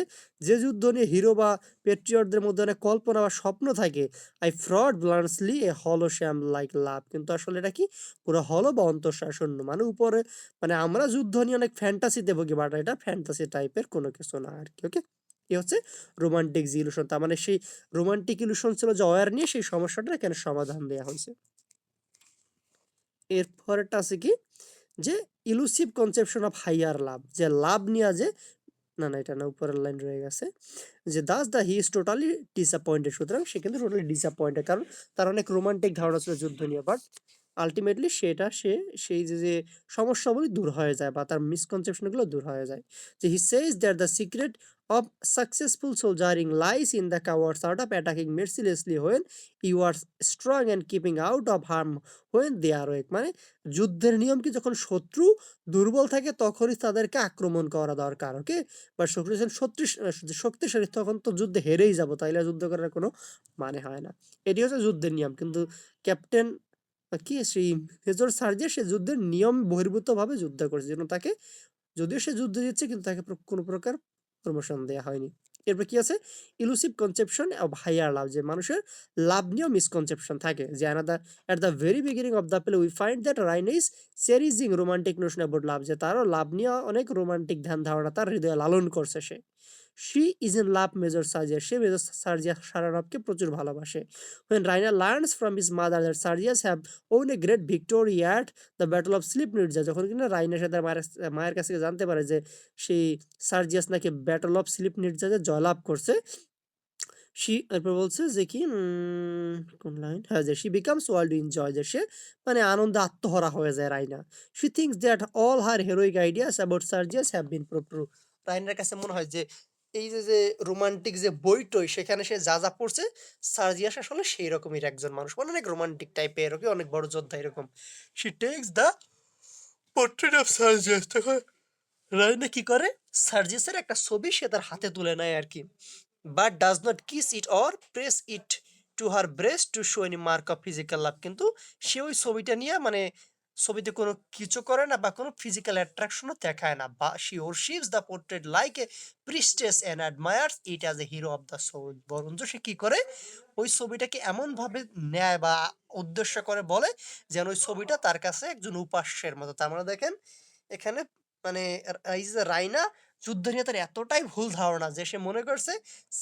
যে যুদ্ধ নিয়ে হিরো বা পেট্রিয়টদের মধ্যে অনেক কল্পনা বা স্বপ্ন থাকে, আই ফ্রড ব্লান্সলি এ হলো শ্যাম লাইক লাভ, কিন্তু আসলে এটা কি পুরো হলো বা অন্তঃশাসন্য, মানে উপরে, মানে আমরা যুদ্ধ নিয়ে অনেক ফ্যান্টাসিতে ভুগি, বাট এটা ফ্যান্টাসি টাইপের কোনো কিছু না আর কি। ওকে, কি হচ্ছে রোমান্টিক যে ইলুশন, তার মানে সেই রোমান্টিক ইলুশন ছিল যে অয়ার নিয়ে, সেই সমস্যাটা এখানে সমাধান দেওয়া হয়েছে। এরপরেরটা আছে কি, যে ইলুসিভ কনসেপশন অফ হাইয়ার লাভ, যে লাভ নিয়ে যে, না না এটা না, উপরের লাইন রয়ে গেছে, যে Das the he is totally disappointed, সুতরাং সে কিন্তু টোটালি ডিসঅ্যাপয়েন্টেড, কারণ তার অনেক রোমান্টিক ধারণা ছিল যুদ্ধ নিয়ে, বাট আলটিমেটলি সেই যে সমস্যাগুলি দূর হয়ে যায় বা তার মিসকনসেপশনগুলো দূর হয়ে যায়। যে he says that the secret of successful soldiering lies in the coward's art of attacking mercilessly when you are strong and keeping out of harm when they are weak, মানে যুদ্ধের নিয়ম কি, যখন শত্রু দুর্বল থাকে তখনই তাদেরকে আক্রমণ করা দরকার। ওকে, বা শত্রু যখন শক্তিশালী তখন তো যুদ্ধে হেরেই যাব, তাইলে যুদ্ধ করার কোনো মানে হয় না। এটি হচ্ছে যুদ্ধের নিয়ম, কিন্তু ক্যাপ্টেন কি সেই মেজর সার্জে সে যুদ্ধের নিয়ম বহির্ভূতভাবে যুদ্ধ করছে, জন্য তাকে, যদিও সে যুদ্ধ দিচ্ছে কিন্তু তাকে কোনো প্রকার প্রমোশন দেওয়া হয়নি। এরপর কি আছে, illusive conception of higher love, যে মানুষের লাভ নিয়েও মিসকনসেপশন থাকে, যে at the very beginning of the play we find that Raina is cherishing romantic notion about love, যে তারও লাভ নিয়ে অনেক রোমান্টিক ধ্যান ধারণা তার হৃদয়ে লালন করছে সে। She is in love Major Sergius, সে মেজর সার্জিয়া সারানবকে প্রচুর ভালোবাসে। when Rainer learns from his mother that Sargius have won a great victory at the battle of Slipnitza, যখন কিনা রাইনের সাথে মায়ের কাছ থেকে জানতে পারে যে সেই সার্জিয়াস নাকি ব্যাটল অফ স্লিপনিটজাতে জয়লাভ করছে, এরপর বলছে যে কি কোন লাইন, হ্যাঁ, যে শি বিকামস ওয়ার্ল্ড এনজয়, যে সে মানে আনন্দে আত্মহারা হয়ে যায় Raina. She thinks that all her heroic ideas about Sergius have been prove true, রাইনার কাছে মনে হয় যে এই যে রোমান্টিক যে বইটই সেখানে সে যা পড়ছে, সার্জিয়াস আসলে সেই রকমের একজন মানুষ, মানে অনেক রোমান্টিক টাইপের, ওকে অনেক বড় যোদ্ধা এরকম। She takes the portrait of Sergius, তখন রাইনা কি করে, সার্জিয়াসের একটা ছবি সে তার হাতে তুলে নেয় আর কি, but does not kiss it or press it to her breast to show any mark of physical love, কিন্তু সে ওই ছবিটা নিয়ে মানে ছবিতে কোনো কিছু করে না বা কোনো ফিজিক্যাল অ্যাট্রাকশনও দেখায় না, বা she worships the portrait like a priestess and admires it as a hero of the soul, বরঞ্চ সে কি করে ওই ছবিটাকে এমন ভাবে নেয় বা উদ্দেশ্য করে বলে যেন ওই ছবিটা তার কাছে একজন উপাস্যের মতো। তার মানে দেখেন এখানে, মানে এই যে রাইনা যুদ্ধ নিয়ে তার এতটাই ভুল ধারণা যে সে মনে করছে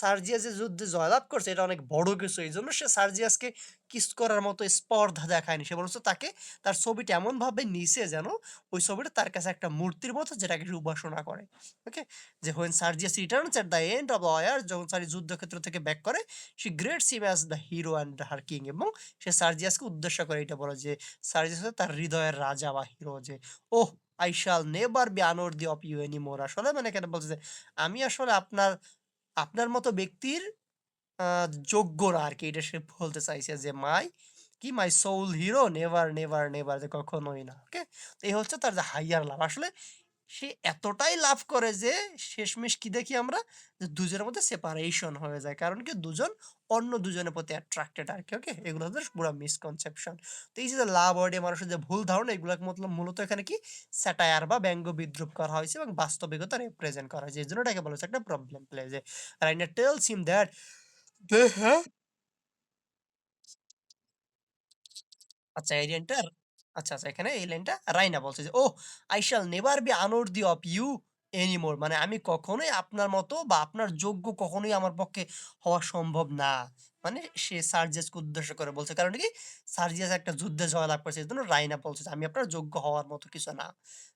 সার্জিয়াস যে যুদ্ধে জয়লাভ করছে এটা অনেক বড় কিছু, এই জন্য সে সার্জিয়াসকে কিস করার মতো স্পর্ধা দেখায়নি, সে বরঞ্চ তাকে তার ছবিটা এমন ভাবে নিছে যেন ওই ছবিটা তার কাছে একটা মূর্তির মতো, যেটাকে সে উপাসনা করে। ওকে, যে when Sergius returns at the end of war, যখন সারি যুদ্ধক্ষেত্র থেকে ব্যাক করে, সে greets him as the hero and her king, এবং সে সার্জিয়াসকে উদ্দেশ্য করে এটা বলে যে সার্জিয়াস হচ্ছে তার হৃদয়ের রাজা বা হিরো, যে oh I shall never be unworthy of you anymore, আসলে মানে এখানে বলছে যে আমি আসলে আপনার মতো ব্যক্তির যোগ্য না আরকি। এটা সে বলতে চাইছে যে my soul hero never, never, never, যে কখনোই না। ওকে? তো এই হচ্ছে তার যে হাইয়ার লাভ। আসলে সে এতটাই লাভ করে যে শেষমেশ কি দেখি আমরা? যে দুজনের মধ্যে সেপারেশন হয়ে যায়। কারণ কি দুজন অন্য দুজনের প্রতি অ্যাট্রাক্টেড আরকি। ওকে? এগুলো হচ্ছে পুরা মিসকনসেপশন। তো এই যে লাভ ওয়ার্ডে মানুষের যে ভুল ধারণা, এগুলাকে মূলত এখানে কি স্যাটায়ার বা ব্যঙ্গ বিদ্রূপ করা হয়েছে এবং বাস্তবিকতা রিপ্রেজেন্ট করা হয়েছে। এজন্য এটাকে বলা হচ্ছে একটা প্রবলেম প্লে, যে রাইনার tells him that they have আচ্ছা এই লাইনটা, আচ্ছা, এখানে এই লাইনটা রাইনা বলছে যে, "ওহ! I shall never be unworthy of you anymore", মানে আমি কখনোই আপনার মতো বা আপনার যোগ্য কখনোই আমার পক্ষে হওয়া সম্ভব না। মানে সে সার্জিয়াসকে উদ্দেশ্য করে বলছে। কারণ কি? সার্জিয়াস একটা যুদ্ধে জয়লাভ করেছে। এজন্য রাইনা বলছে যে, "আমি আপনার যোগ্য হওয়ার মতো কিছু না।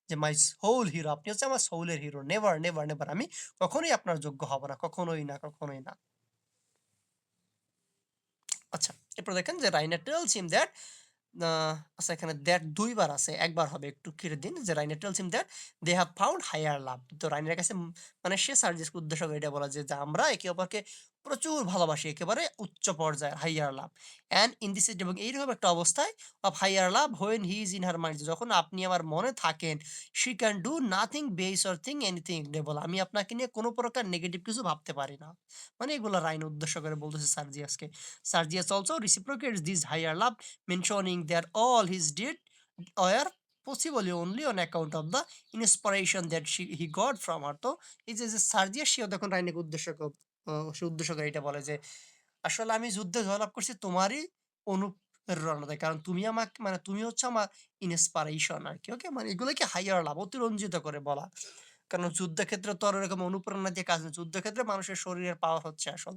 যে মাই সোল হিরো, আপনি হচ্ছে আমার সোলের হিরো। নেভার, নেভার, নেভার, আমি কখনোই আপনার যোগ্য হব না। কখনোই না, কখনোই না।" আচ্ছা, এরপর দেখেন যে Raina tells him that a আচ্ছা এখানে দ্যাট ২ বার আছে। ১ বার হবে, একটু কেটে দিন। যে Raina tells him that they have found higher love. তো রাইনার কাছে মানে সে সার্জিসকে উদ্দেশ্য করে এটা বলা যে আমরা একে অপরকে প্রচুর ভালোবাসে, একেবারে উচ্চ পর্যায়ের higher love. And in this এবং এইরকম একটা অবস্থায় of higher love when he is in her mind, যখন আপনি আমার মনে থাকেন, she can do nothing base or thing anything ignorable, আমি আপনাকে নিয়ে কোনো প্রকার নেগেটিভ কিছু ভাবতে পারি না। মানে এগুলো রাইন উদ্দেশ্য করে বলতেছে সার্জিয়াসকে। Sergius also reciprocates this higher love, mentioning that all his deed were possibly only on account of the inspiration that he got from her। তো এই যে সার্জিয়াস, সেও দেখুন রাইনাকে সে উদ্দেশ্য করে এটা বলে যে, আসলে আমি যুদ্ধে জয়লাভ করছি তোমারই অনুপ্রেরণাতে। কারণ তুমি আমাকে, মানে তুমি হচ্ছে আমার ইন্সপিরেশন আরকি। ওকে? মানে এগুলোকে হাইয়ার লাভ অতিরঞ্জিত করে বলা। কারণ যুদ্ধক্ষেত্রে তো আর ওরকম অনুপ্রেরণা দিয়ে কাজ নেই। যুদ্ধক্ষেত্রে মানুষের শরীরের পাওয়ার হচ্ছে আসল।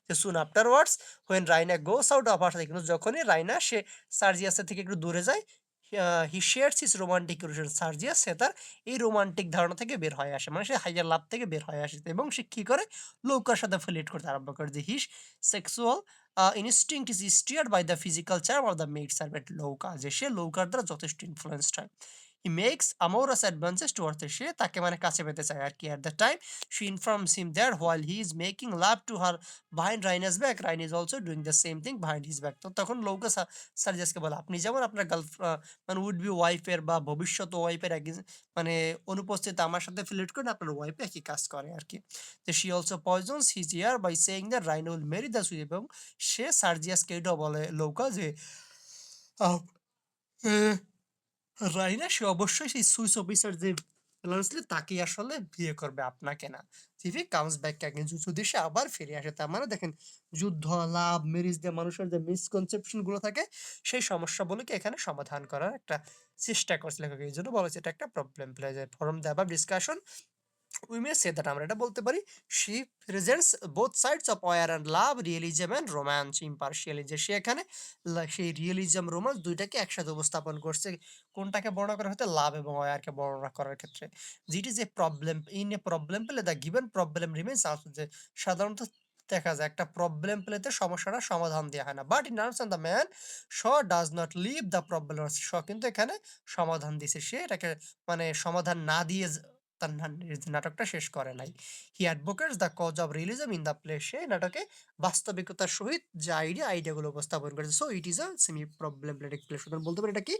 যে soon afterwards when Raina goes out of her, কিন্তু যখনই রাইনা সে সার্জিয়াসের থেকে একটু দূরে যায়, he shares his romantic illusion, Sergius সে তার এই রোমান্টিক ধারণা থেকে বের হয়ে আসে। মানে সে হাইয়ার লাভ থেকে বের হয়ে আসে এবং সে কি করে লৌকার সাথে ফ্লির্ট করতে আরম্ভ করে। যে his sexual instinct is steered by the physical charm of the maid servant Louka, যে সে লৌকার দ্বারা যথেষ্ট ইনফ্লুয়েন্সড হয়। He makes amorous advances towards her, সে তাকে মানে কাছে পেতে চায় আর কি। At the time she informs him that while he is making love to her behind Raina's back, Raina is also doing the same thing behind his back। তো তখন লৌকা সার্জিয়াসকে বলে, আপনি যেমন আপনার মানে উড বি ওয়াইফের বা ভবিষ্যৎ ওয়াইফের মানে অনুপস্থিতিতে আমার সাথে ফ্লির্ট করেন, আপনার ওয়াইফ একই কাজ করে আর কি। যে she also poisons his ear by saying that Raina will marry the Swede, এবং সে সার্জিয়াসকে এটাও বলে লৌকা যে আহ, আহ, রাইনা সে অবশ্যই সেই সুইস অফিসার যে ফ্লারেন্সলি তাকেই আসলে বিয়ে করবে, আপনাকে না। If he comes back again, যদি সে আবার ফিরে আসে, তার মানে দেখেন যুদ্ধ, লাভ, ম্যারেজ দিয়ে মানুষের যে মিসকনসেপশন গুলো থাকে, সেই সমস্যাগুলোকে এখানে সমাধান করার একটা চেষ্টা করছে লেখক। এই জন্য বলেছে এটা একটা problem play. From the above discussion we may say that, আমরা এটা বলতে পারি, she presents both sides of war and love, realism and romance impartially, যে সে এখানে সেই রিয়েলিজম রোম্যান্স দুইটাকে একসাথে উপস্থাপন করছে। কোনটাকে বর্ণনা করা হতে, লাভ এবং ওয়ারকে বর্ণনা করার ক্ষেত্রে। যেটি যে প্রবলেম ইন এ প্রবলেম পেলে the given problem remains answer, যে সাধারণত দেখা যায় একটা প্রবলেম পেলেতে সমস্যাটা সমাধান দেওয়া হয় না, বাট ইন আনসার the Man Shaw does not leave the problem, Shaw কিন্তু এখানে সমাধান দিছে, সে এটাকে মানে সমাধান না দিয়ে তার নাটকটা শেষ করে নাই। He advocates the cause of realism in the play, সে নাটকে বাস্তবিকতার সহিত যে আইডিয়াগুলো উপস্থাপন করেছে। So it is a semi problematic play. সুতরাং বলতে পারি এটা কি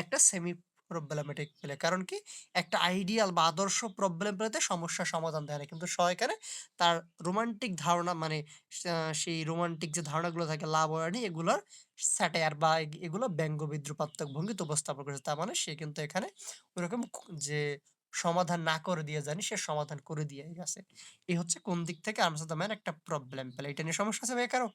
একটা সেমি প্রবলেমেটিক প্লে। কারণ কি, একটা আইডিয়াল বা আদর্শ প্রবলেম প্লেতে সমস্যার সমাধান দেয় না, কিন্তু এখানে তার রোমান্টিক ধারণা, মানে সেই রোমান্টিক যে ধারণাগুলো থাকে লাভ ওয়ার্ডি, এগুলোর স্যাটায়ার বা এগুলো ব্যঙ্গ বিদ্রুপাত্মক ভঙ্গিতে উপস্থাপন করেছে। তার মানে সে কিন্তু এখানে ওরকম যে সমাধান না করে দিয়ে জানি, সে সমাধান করে দিয়ে গেছে। এই হচ্ছে কোন দিক থেকে আর্মস অফ দ্য ম্যান একটা প্রবলেম পেলে। এটা নিয়ে সমস্যা আছে ভাই কারো?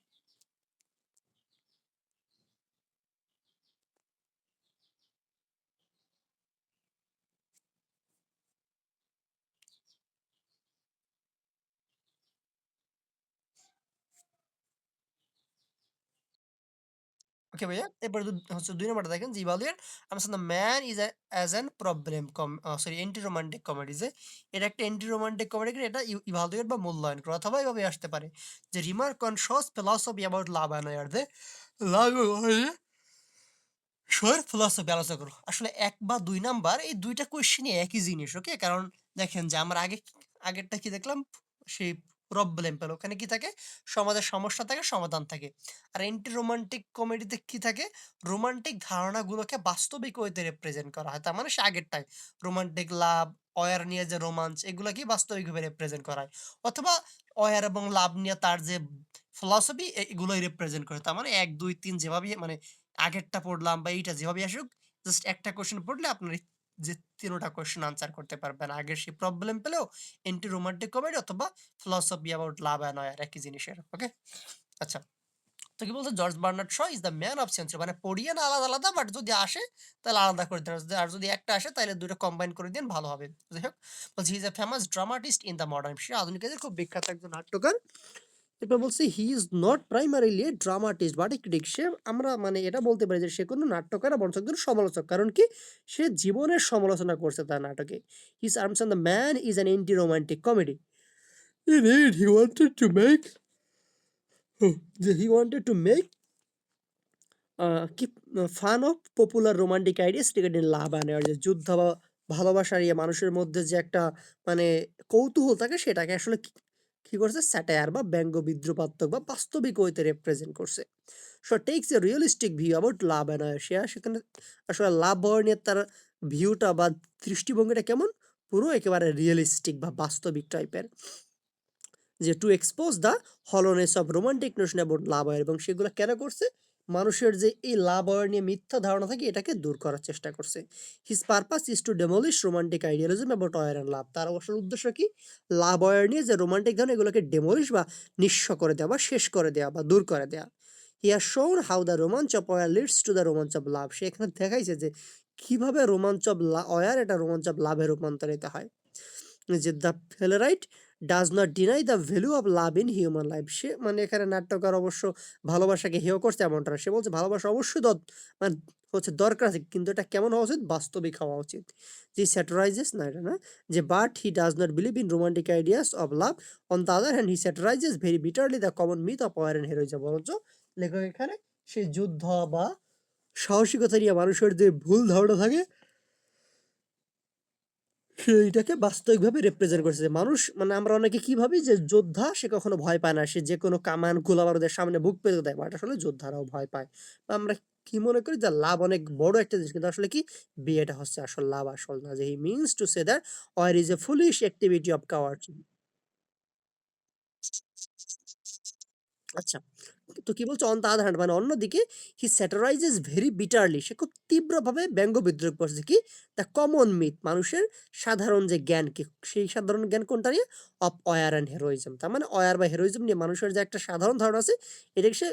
ওকে ভাইয়া। এরপরে হচ্ছে ২ নাম্বারটা দেখেন যে evaluate arms of the man is as an problem sorry anti romantic comedy, যে এটা একটা এন্টি রোমান্টিক কমেডি, এটা ইভালুয়েট বা মূল্যায়ন করে, অথবা এভাবে আসতে পারে যে remark on Shaw's philosophy about love and war, যে লাভ শোয়ের ফিলসফি আলোচনা করো। আসলে ১ বা ২ নাম্বার এই ২ টা কোয়েশ্চেনই একই জিনিস। ওকে? কারণ দেখেন যে আমরা আগেরটা কি দেখলাম? সেই প্রবলেম পেল। ওখানে কি থাকে? সমাজের সমস্যা থাকে, সমাধান থাকে। আর এন্টি রোমান্টিক কমেডিতে কি থাকে? রোমান্টিক ধারণাগুলোকে বাস্তবিক ওয়েতে রিপ্রেজেন্ট করা হয়। তার মানে সে আগেরটায় রোমান্টিক লাভ, অয়ার নিয়ে যে রোমান্স, এগুলাকেই বাস্তবিকভাবে রিপ্রেজেন্ট করা হয়। অথবা অয়ার এবং লাভ নিয়ে তার যে ফিলসফি, এগুলোই রিপ্রেজেন্ট করে। তার মানে ১, ২, ৩ যেভাবেই মানে আগেরটা পড়লাম বা এইটা যেভাবেই আসুক, জাস্ট একটা কোয়েশ্চেন পড়লে আপনার এই যে ৩ টা কোয়েশ্চেন আনসার করতে পারবেন। আগের সেই প্রবলেম পেলেও এন্টি রোমান্টিক কমেডি অথবা philosophy about love and war, একই জিনিসের। ওকে? আচ্ছা। তো কি বলছে, George Bernard Shaw is the man of century, মানে পড়িয়ে না আলাদা, আলাদা, বাট যদি আসে তাহলে আলাদা করে দেন। আর যদি একটা আসে তাহলে ২ টা কম্বাইন করে দিন, ভালো হবে। যাই হোক, বলছে he is a famous dramatist in the modern, সে আধুনিক যুগের খুব বিখ্যাত একজন নাট্যকার। এরপর বলছি he is not primarily a dramatist but a critic, সে আমরা মানে এটা বলতে পারি যে সে কোনো নাট্যকার না, বরঞ্চ একজন সমালোচক। কারণ কি, সে জীবনের সমালোচনা করছে তার নাটকে। His arms on the man is an anti romantic comedy. Indeed, he wanted to make keep fun of popular romantic ideas regarding love and war, যে যুদ্ধ বা ভালোবাসা নিয়ে মানুষের মধ্যে যে একটা মানে কৌতূহল থাকে, সেটাকে আসলে কি করছে স্যাটায়ার বা ব্যঙ্গ বিদ্রুপাত্মক বা বাস্তবিক ওইতে রিপ্রেজেন্ট করছে। So takes a realistic view about love and war, সেখানে আসলে লাভ বয় নিয়ে তার ভিউটা বা দৃষ্টিভঙ্গিটা কেমন, পুরো একেবারে রিয়েলিস্টিক বা বাস্তবিক টাইপের, যে to expose the hollowness of romantic notion about love war, এবং সেগুলো কেন করছে, মানুষের যে এই লাভ অয়ার নিয়ে মিথ্যা ধারণা থাকে এটাকে দূর করার চেষ্টা করছে। His purpose is to demolish romantic idealism about war and love, তার আসল উদ্দেশ্য কি, লাভ অয়ার নিয়ে যে রোমান্টিক ধারণা এগুলোকে ডেমলিশ বা নিঃস্ব করে দেওয়া বা শেষ করে দেওয়া বা দূর করে দেওয়া। He has shown how the romance of war leads to the romance of love, সে এখানে দেখাইছে যে কিভাবে রোমাঞ্চ অফ অয়ার এটা রোমাঞ্চ অফ লাভে রূপান্তরিত হয়। যে the playwright does not deny the value of love in human life, সে মানে এখানে নাট্যকার অবশ্য ভালোবাসাকে হেয় করছে এমনটা না, সে বলছে ভালোবাসা অবশ্যই মানে হচ্ছে দরকার আছে, কিন্তু এটা কেমন হওয়া উচিত, বাস্তবিক হওয়া উচিত। যে স্যাটারাইজেস না, এটা না, যে but he does not believe in romantic ideas of love, on the other hand he satirises very bitterly the common myth of war and heroism, বরঞ্চ লেখক এখানে সেই যুদ্ধ বা সাহসিকতা নিয়ে মানুষের যে ভুল ধারণা থাকে সেইটাকে বাস্তবিকভাবে রিপ্রেজেন্ট করছে। মানুষ মানে আমরা অনেকে কি ভাবি যে যোদ্ধা সে কখনো ভয় পায় না, সে যে কোনো কামান গোলা বারুদের সামনে বুক পেতে দেয়, বাট আসলে যোদ্ধারাও ভয় পায়। বা আমরা কি মনে করি যে লাভ অনেক বড় একটা জিনিস, কিন্তু আসলে কি বিয়েটা হচ্ছে আসল লাভ, আসল না। যে he means to say that war is a foolish activity of cowards. আচ্ছা। তো কি বলছে অন দ্য আদার হ্যান্ড, মানে অন্যদিকে হি স্যাটারাইজেস ভেরি বিটারলি, সে খুব তীব্রভাবে ব্যঙ্গ বিদ্রোহ করছে কি, দ্য কমন মিথ, মানুষের সাধারণ যে জ্ঞান কি, সেই সাধারণ জ্ঞান কোনটা নিয়ে, অফ অয়ার অ্যান্ড হেরোইজম, তার মানে অয়ার বা হেরোইজম নিয়ে মানুষের যে একটা সাধারণ ধারণা আছে এটাকে সে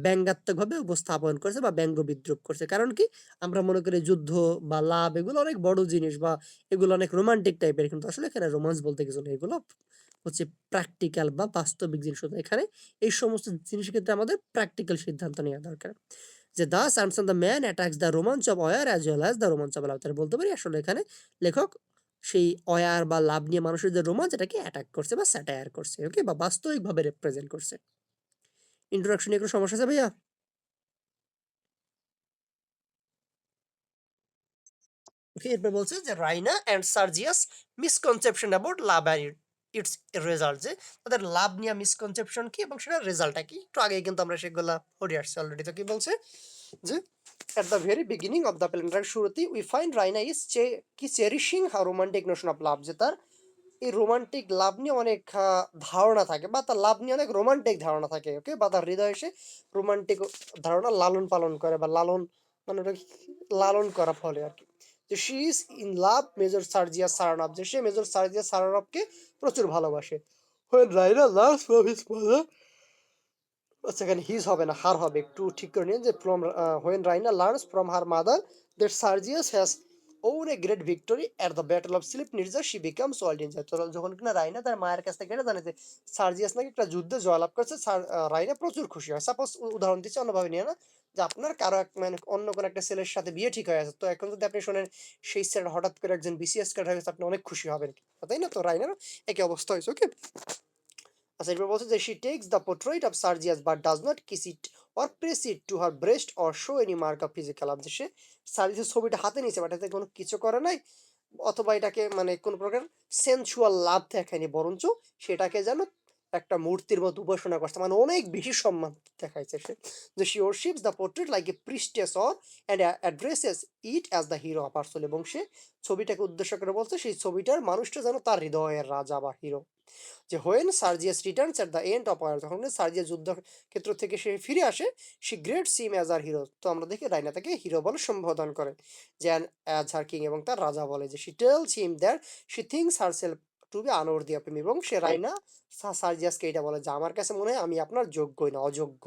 ব্যঙ্গাত্মকভাবে উপস্থাপন করছে বা ব্যঙ্গ বিদ্রুপ করছে। কারণ কি, আমরা মনে করি যুদ্ধ বা লাভ এগুলো অনেক বড় জিনিস বা এগুলো অনেক রোমান্টিক টাইপের, কিন্তু আসলে এখানে রোমান্স বলতে কিছু নেই, এগুলো হচ্ছে প্র্যাকটিক্যাল বা বাস্তবিক জিনিস হতো। এখানে এই সমস্ত জিনিসের ক্ষেত্রে আমাদের প্র্যাকটিক্যাল সিদ্ধান্ত নেওয়া দরকার। যে thus Arms and the Man attacks the romance of war as well as the romance of love, তাহলে বলতে পারি আসলে এখানে লেখক সেই অয়ার বা লাভ নিয়ে মানুষের যে রোমাঞ্চ এটাকে অ্যাটাক করছে বা স্যাটায়ার করছে, ওকে, বা বাস্তবিকভাবে রিপ্রেজেন্ট করছে। ইন্ট্রোডাকশন নিয়ে কোনো সমস্যা আছে ভাইয়া? ওকে, এরপর বলছে যে Raina and Sergius misconception about love and its result, যে তাদের লাভ নিয়ে মিসকনসেপশন কি এবং সেটার রেজাল্টটা কি, একটু আগে কিন্তু আমরা সেগুলো পড়ে আসছি অলরেডি। তো কি বলছে যে at the very beginning of the plan শুরুতেই we find রাইনা is কি চেরিশিং হার রোমান্টিক নোশন অফ লাভ, যে তার এই রোমান্টিক লাভ নিয়ে অনেক ধারণা থাকে বা তার লাভ নিয়ে অনেক রোমান্টিক ধারণা থাকে, ওকে, বা তার হৃদয়ে সে রোমান্টিক ধারণা লালন পালন করে বা লালন মানে ওটা লালন করা ফলে আর কি। যে she is in love Major Sergius Saranoff, যে সে মেজর সার্জিয়া সারানভকে প্রচুর ভালোবাসে। When Raina learns from his mother, সেখানে হিজ হবে না হার হবে, একটু ঠিক করে নিন, যে from when Raina learns from her mother that Sergius has won a great victory at the battle of Slivnitza she becomes world injure, তো যখন কিনা রাইনা তার মায়ের কাছ থেকে এটা জানে যে সার্জিয়াস নাকি একটা যুদ্ধে জয়লাভ করছে, রাইনা প্রচুর খুশি হয়। সাপোজ উদাহরণ দিচ্ছি, অন্যভাবে নিয়ে না, যে আপনার কারো এক মানে অন্য কোনো একটা ছেলের সাথে বিয়ে ঠিক হয়ে আছে, তো এখন যদি আপনি শোনেন সেই ছেলেটা হঠাৎ করে একজন বিসিএস ক্যাডার হয়ে গেছে, আপনি অনেক খুশি হবেন, তাই না? তো রাইনার একই অবস্থা হয়েছে, ওকে। আচ্ছা, এরপর বলছে যে she takes the portrait of Sergius but does not kiss it or press it to her breast or show any mark of physical love, যে সে সার্জিয়াসের ছবিটা হাতে নিয়েছে বাট এতে কোনো কিছু করে নাই অথবা এটাকে মানে কোনো প্রকার সেন্সুয়াল লাভ দেখায়নি, বরঞ্চ সেটাকে যেন একটা মূর্তির মতো উপাসনা করছে, মানে অনেক বেশি সম্মান দেখাইছে সে। যে she worships the portrait like a priestess or and addresses it as the hero of her soul, এবং সে ছবিটাকে উদ্দেশ্য করে বলছে সেই ছবিটার মানুষটা যেন তার হৃদয়ের রাজা বা হিরো। যে when Sergius returns at the end of war, যখন সার্জিয়াস যুদ্ধক্ষেত্র থেকে সে ফিরে আসে, she greet him as her hero, তো আমরা দেখি রাইনা তাকে হিরো বলে সম্বোধন করে, যে অ্যাজ হার কিং, এবং তার রাজা বলে, যে she tells him that she thinks herself to be unworthy of him, এবং সে রাইনা সার্জিয়াসকে এটা বলে যে আমার কাছে মনে হয় আমি আপনার যোগ্যই না, অযোগ্য।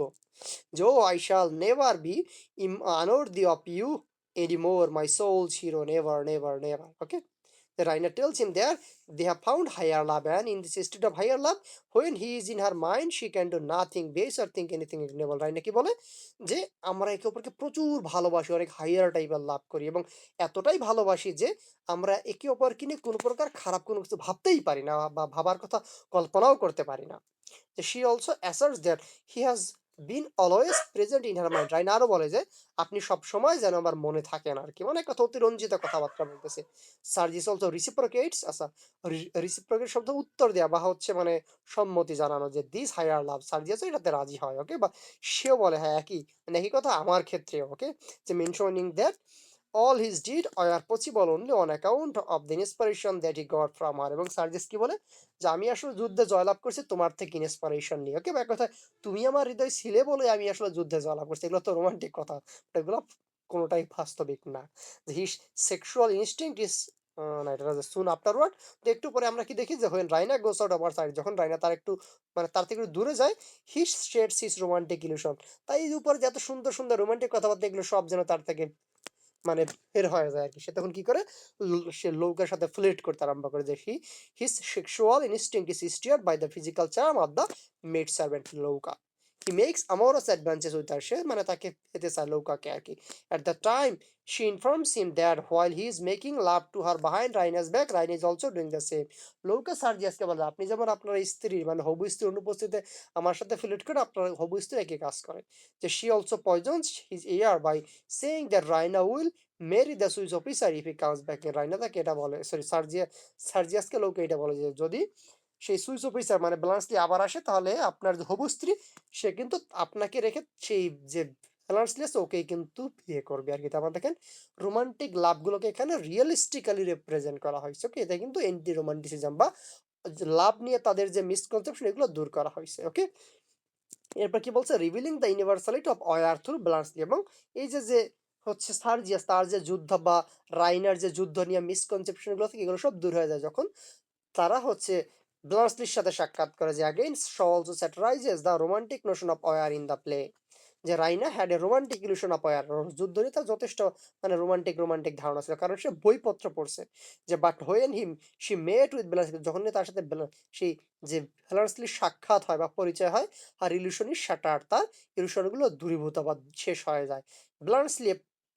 জো I shall never be unworthy of you anymore my soul's hero, never never never, okay. The Raina tells him there they have found higher love, and in this state of higher love, when he is in her mind, she can do nothing base or think anything ignoble. Raina কি বলে যে আমরা একে অপরকে প্রচুর ভালোবাসি, অনেক hire টাইপের লাভ করি, এবং এতটাই ভালোবাসি যে আমরা একে অপরকে নিয়ে কোনো প্রকার খারাপ কোনো কিছু ভাবতেই পারি না বা ভাবার কথা কল্পনাও করতে পারি না। যে she also asserts that he has bin always present in her mind. Raina আরো বলে যে আপনি সবসময় যেন আমার মনে থাকেন আরকি। মানে একটা অতিরঞ্জিত কথাবার্তা বলতেছে। সার্জিস অলসো রিসিপ্রোকেটস, আচ্ছা, রিসিপ্রোকেট শব্দ উত্তর দেয়া বা হচ্ছে মানে সম্মতি জানানো, যে দিস হাইয়ার লাভ, সার্জিয়াসও এটাতে রাজি হয়, ওকে? বা সেও বলে হ্যাঁ একই, মানে একই কথা আমার ক্ষেত্রেও, ওকে? যে mentioning that all his deed are possible only on account of the inspiration that he got from her। এবং সার্জিস কি বলে যে আমি আসলে যুদ্ধে জয়লাভ করছি তোমার থেকে ইন্সপিরেশন নিয়ে, ওকে? বা এক কথায় তুমি আমার হৃদয় ছিলে বলে আমি আসলে যুদ্ধে জয়লাভ করছি। এগুলো তো রোমান্টিক কথা, এগুলো কোনোটাই বাস্তবিক না। হিজ সেক্সুয়াল ইনস্টিংক্ট ইজ না, এটা সুন আফটারওয়ার্ড। তো একটু পরে আমরা কি দেখি যে when Raina goes out of her side, যখন রাইনা তার একটু মানে তার থেকে একটু দূরে যায়, হি শেডস হিজ রোমান্টিক ইলিউশন। তাই এই উপরে যে এত সুন্দর সুন্দর রোমান্টিক কথাবার্তা এগুলো সব যেন তার থেকে মানে বের হয়ে যায় আরকি। সে তখন কি করে? সে লৌকার সাথে ফ্লির্ট করতে আরম্ভ করে, যে his sexual instinct is steered by the physical charm of the maid servant Louka. He makes amorous advances with her। সে মানে তাকে পেতে চায় লৌকাকে আরকি। At the time she informs him that while he is making love to her behind Raina's back, Raina is also doing the same। লৌকা সার্জিয়াসকে বলে আপনি যেমন আপনার স্ত্রী মানে হবু স্ত্রীর অনুপস্থিতিতে আমার সাথে ফ্লির্ট করে, আপনার হবু স্ত্রী একই কাজ করে। যে she also poisons his ear by saying that Raina will marry the Swiss officer if he comes back। Raina তাকে এটা বলে, সরি সার্জিয়াসকে লৌকা এটা বলে যে যদি সেই সুইস অফিসার মানে ব্লান্সলি আবার আসে তাহলে আপনার যে হবু স্ত্রী সে কিন্তু আপনাকে রেখে সেই যে ব্লান্সলি আছে ওকেই কিন্তু বিয়ে করবে আর কি। তারপর দেখেন রোমান্টিক লাভগুলোকে এখানে রিয়েলিস্টিক্যালি রিপ্রেজেন্ট করা হয়েছে, ওকে? এটা কিন্তু এন্টি রোমান্টিসিজম বা লাভ নিয়ে তাদের যে মিসকনসেপশন এগুলো দূর করা হয়েছে, ওকে? এরপর কি বলছে? Revealing the universality of war through Bluntschli. এবং এই যে যে হচ্ছে সার্জিয়াস তার যে যুদ্ধ বা রাইনার যে যুদ্ধ নিয়ে মিসকনসেপশন গুলো থেকে এগুলো সব দূর হয়ে যায় যখন তারা হচ্ছে ব্লান্সলির সাথে সাক্ষাৎ করে। যে against Shaw also satirizes the romantic notion of war in the play। যে Raina had a romantic illusion of war, যুদ্ধ নিয়ে তার যথেষ্ট মানে রোমান্টিক ধারণা ছিল, কারণ সে বইপত্র পড়ছে। যে but when him she met with Bluntschli, যখন তার সাথে সেই যে ব্লান্সলির সাক্ষাৎ হয় বা পরিচয় হয়, আর ইলিউশন ইজ শাটার, তার ইলিউশনগুলো দূরীভূত বা শেষ হয়ে যায়। ব্লান্সলি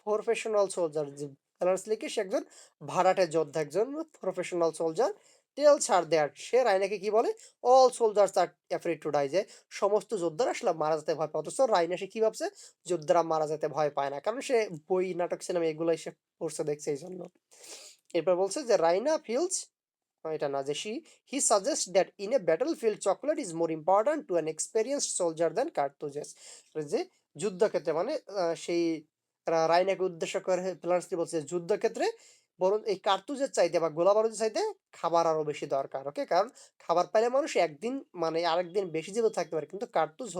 প্রফেশনাল সোলজার, যে ব্লান্সলিকে সে একজন ভাড়াটে যোদ্ধা, একজন প্রফেশনাল সোলজার। টেলস আর দ্যাট, সে রাইনাকে কি বলে? All soldiers are afraid to die, যে সমস্ত যোদ্ধারা আসলে মারা যেতে ভয় পায়। অথচ রাইনা সে কি ভাবছে? যোদ্ধারা মারা যেতে ভয় পায় না, কারণ সে বই নাটক সিনেমা এগুলাই সে পড়ছে দেখছে এই জন্য। এরপর বলছে যে রাইনা ফিলস, এটা না, যে he suggest that in a battlefield chocolate is more important to an experienced soldier than cartridges. যে যুদ্ধক্ষেত্রে মানে সেই রাইনাকে উদ্দেশ্য করে ফ্লান্সলি বলছে যুদ্ধক্ষেত্রে বরং এই কার্তুজের চাইতে বা গোলা বারুদের চাইতে খাবার আরো বেশি দরকার, ওকে? কারণ খাবার পাইলে মানুষ একদিন মানে আরেকদিন বেশি জীবিত থাকতে পারে, কিন্তু কার্তুজ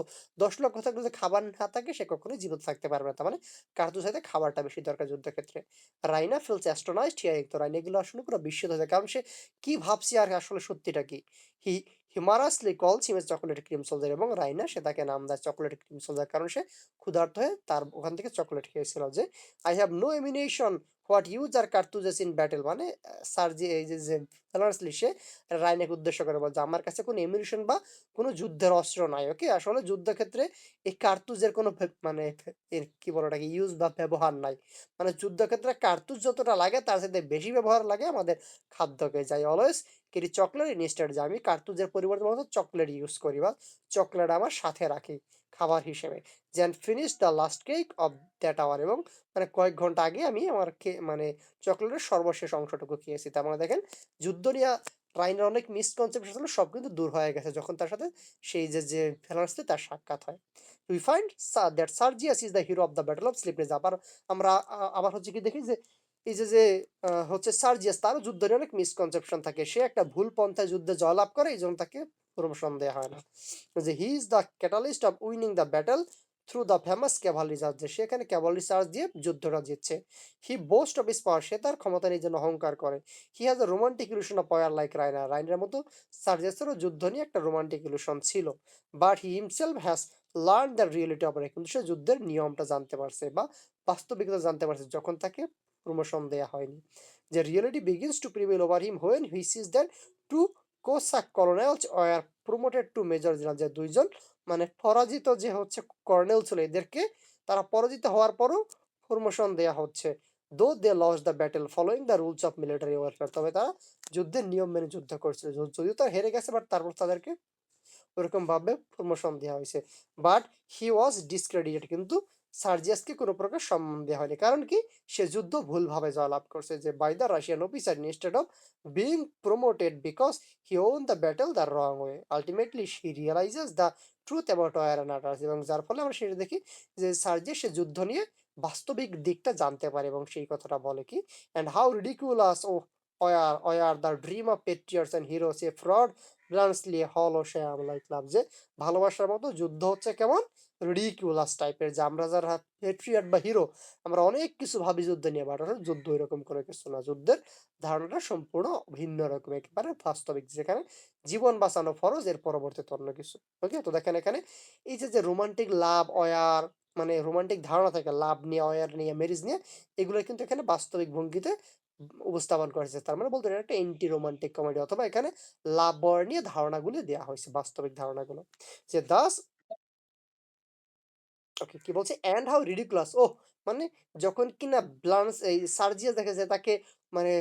10 লক্ষ থাকলে যদি খাবার না থাকে সে কখনোই জীবিত থাকতে পারবে না। তার মানে কার্তুজ চাইতে খাবারটা বেশি দরকার যুদ্ধক্ষেত্রে। রাইনা ফিলস অ্যাস্ট্রোনাইজড হিয়ারিং, তো রাইনা এগুলো আসলে পুরো বিস্মিত হয়ে যায়, কারণ সে কি ভাবছি আর আসলে সত্যিটা কি। হি হিমারাসলি কলস হিম এ চকোলেট ক্রিম সোলজার, এবং রাইনা সে তাকে নাম দেয় চকোলেট ক্রিম সোলজার, কারণ সে ক্ষুধার্ত হয়ে তার ওখান থেকে চকোলেট খেয়েছিল। যে I have no ammunition what use are cartridges in battle, মানে সার্জি এই যে ফেলার্সলি সে রাইনাকে উদ্দেশ্য করে বলছে আমার কাছে কোনো এমিনেশন বা কোনো যুদ্ধের অস্ত্র নাই, ওকে? আসলে যুদ্ধক্ষেত্রে এই কার্তুজের কোনো মানে এর কি বলে ওটাকে ইউজ বা ব্যবহার নাই। মানে যুদ্ধক্ষেত্রে কার্তুজ যতটা লাগে তার সাথে বেশি ব্যবহার লাগে আমাদের খাদ্যকে। যাই অলওয়েজ কেরি চকলেট ইনস্টেড, যে আমি কার্তুজের পরিবর্তে মতো চকলেট ইউজ করি বা চকলেট আমার সাথে রাখি খাবার হিসেবে। যেন finish the last cake of that our, এবং মানে কয়েক ঘন্টা আগে আমি আমার মানে চকলেটের সর্বশেষ অংশটুকু খেয়েছি। তার মানে দেখেন যুদ্ধ নিয়ে রাইনের অনেক মিসকনসেপশন ছিল সব কিন্তু দূর হয়ে গেছে যখন তার সাথে সেই যে ফেলার্সতে তার সাক্ষাৎ হয়। We find that Sergius is the hero of the battle of Slivnitza. আবার আমরা আবার হচ্ছে কি দেখি যে এই যে হচ্ছে সার্জিয়াস তারও যুদ্ধ নিয়ে অনেক মিসকনসেপশন থাকে, সে একটা ভুল পন্থায় যুদ্ধে জয়লাভ করে এই জন্য তাকে প্রমোশন দেওয়া হয় না। যে he is the catalyst of winning the battle through the famous Cavalry charge, যে সেখানে ক্যাভালরি চার্জ দিয়ে যুদ্ধটা জিতছে। হি বোস্ট অফ হিস পাওয়ার, সে তার ক্ষমতা নিয়ে জন্য অহংকার করে। He has a romantic illusion of power like রাইনার, রাইনার মতো সার্জিয়াসেরও যুদ্ধ নিয়ে একটা রোমান্টিক ইলিউশন ছিল। But he himself has learn the reality of, কিন্তু সে যুদ্ধের নিয়মটা জানতে পারছে বা বাস্তবিকতা জানতে পারছে যখন তাকে প্রমোশন দেয়া হয়নি। যে reality begins to prevail over him when he sees that two Cossack colonels were promoted to major general, যে দুইজন মানে পরাজিত যে হচ্ছে কর্নেল ছিল এদেরকে তারা পরাজিত হওয়ার পরও প্রমোশন দেয়া হচ্ছে। Though they lose the battle following the rules of military warfare, তবে তারা যুদ্ধের নিয়ম মেনে যুদ্ধ করছিল, যদিও তারা হেরে গেছে বাট তারপর তাদেরকে ওরকমভাবে প্রমোশন দেওয়া হয়েছে। বাট হি ওয়াজ ডিসক্রেডিটেড, কিন্তু সার্জিয়াসকে কোনো প্রকার সম্মান দেওয়া হয়নি। কারণ কি? সে যুদ্ধ ভুলভাবে জয়লাভ করছে, যে by the Russian officer instead of being promoted because he won the battle the wrong way. Ultimately he realizes the truth about war and others, এবং যার ফলে আমরা সেটা দেখি যে সার্জিয়াস সে যুদ্ধ নিয়ে বাস্তবিক দিকটা জানতে পারে, এবং সেই কথাটা বলে কি, and how ridiculous oh war the dream of patriots and heroes a fraud Bluntschli hollow Shyam like love, যে ভালোবাসার মতো যুদ্ধ হচ্ছে কেমন রিডিকুলাস টাইপের, যে আমরা যারা পেট্রিয়ট বা হিরো আমরা অনেক কিছু ভাবি যুদ্ধ নিয়ে, বাট আসলে যুদ্ধ এরকম কোনো কিছু না। যুদ্ধের ধারণাটা সম্পূর্ণ ভিন্ন রকম, একেবারে বাস্তবিক, যেখানে জীবন বাঁচানো ফরজ, এর পরবর্তীতে অন্য কিছু। ওকে, তো দেখেন এখানে এই যে যে রোমান্টিক লাভ অয়ার, মানে রোমান্টিক ধারণা থাকে লাভ নিয়ে, অয়ার নিয়ে, ম্যারেজ নিয়ে, এগুলো কিন্তু এখানে বাস্তবিক ভঙ্গিতে উপস্থাপন করেছে। তার মানে বলতে এটা একটা এন্টি রোমান্টিক কমেডি, অথবা এখানে লাভ অয়ার নিয়ে ধারণাগুলো দেওয়া হয়েছে, বাস্তবিক ধারণাগুলো। যে দাস, ওকে, কি বলছে, অ্যান্ড হাউ রিডিকুলাস, ওহ, মানে যখন কিনা ব্লান্স এই সার্জিয়াস দেখে যে তাকে মানে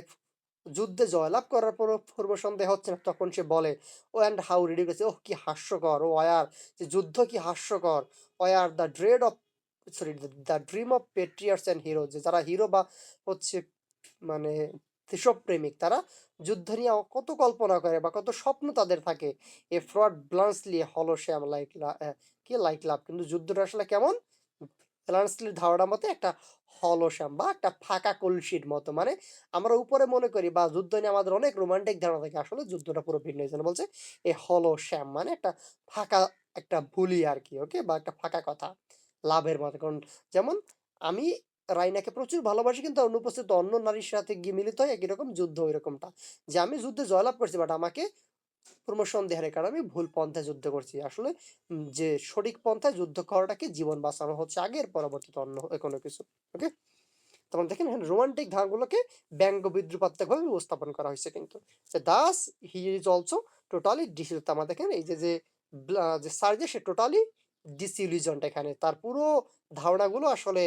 যুদ্ধে জয়লাভ করার পরও পূর্ব সন্দেহ হচ্ছে না, তখন সে বলে oh and how ridiculous, oh কি হাস্যকর, ও অয়ার, যে যুদ্ধ কি হাস্যকর, war the dread of, sorry, the dream of patriots and hero, যে যারা হিরো বা হচ্ছে মানে দেশপ্রেমিক, তারা যুদ্ধ নিয়ে কত কল্পনা করে বা কত স্বপ্ন তাদের থাকে। এ ফ্রড ব্লান্সলি হলো শ্যাম লাইক কি লাইক লাভ, কিন্তু যুদ্ধটা আসলে কেমন, ব্লান্সলির ধারণা মতে একটা হলো শ্যাম বা একটা ফাঁকা কলসির মতো, মানে আমরা উপরে মনে করি বা যুদ্ধ নিয়ে আমাদের অনেক রোমান্টিক ধারণা থাকে, আসলে যুদ্ধটা পুরো ভিন্ন। এই জন্য বলছে এ হলো শ্যাম, মানে একটা ফাঁকা, একটা ভুলি আর কি, ওকে, বা একটা ফাঁকা কথা লাভের মতো। কারণ যেমন আমি রাইনাকে প্রচুর ভালোবাসি, কিন্তু অনুপস্থিত অন্য নারীর সাথে গিয়ে মিলিত হয় একই রকম যুদ্ধ, ওই রকমটা, যে আমি যুদ্ধে জয়লাভ করছি, বাট আমাকে প্রমোশন দেওয়ার কারণে আমি ভুল পন্থায় যুদ্ধ করছি। আসলে যে সঠিক পন্থায় যুদ্ধ করাটাকে জীবন বাঁচানো হচ্ছে আগের, পরবর্তীতে অন্য কোনো কিছু। ওকে, তখন দেখেন এখানে রোমান্টিক ধারাগুলোকে ব্যঙ্গ বিদ্রুপাত্মকভাবে উপস্থাপন করা হয়েছে, কিন্তু thus he is also totally ডিসিল, আমার দেখেন এই যে যে যে সার্জে সে টোটালি ডিসইলিউশনড, এখানে তার পুরো ধারণাগুলো আসলে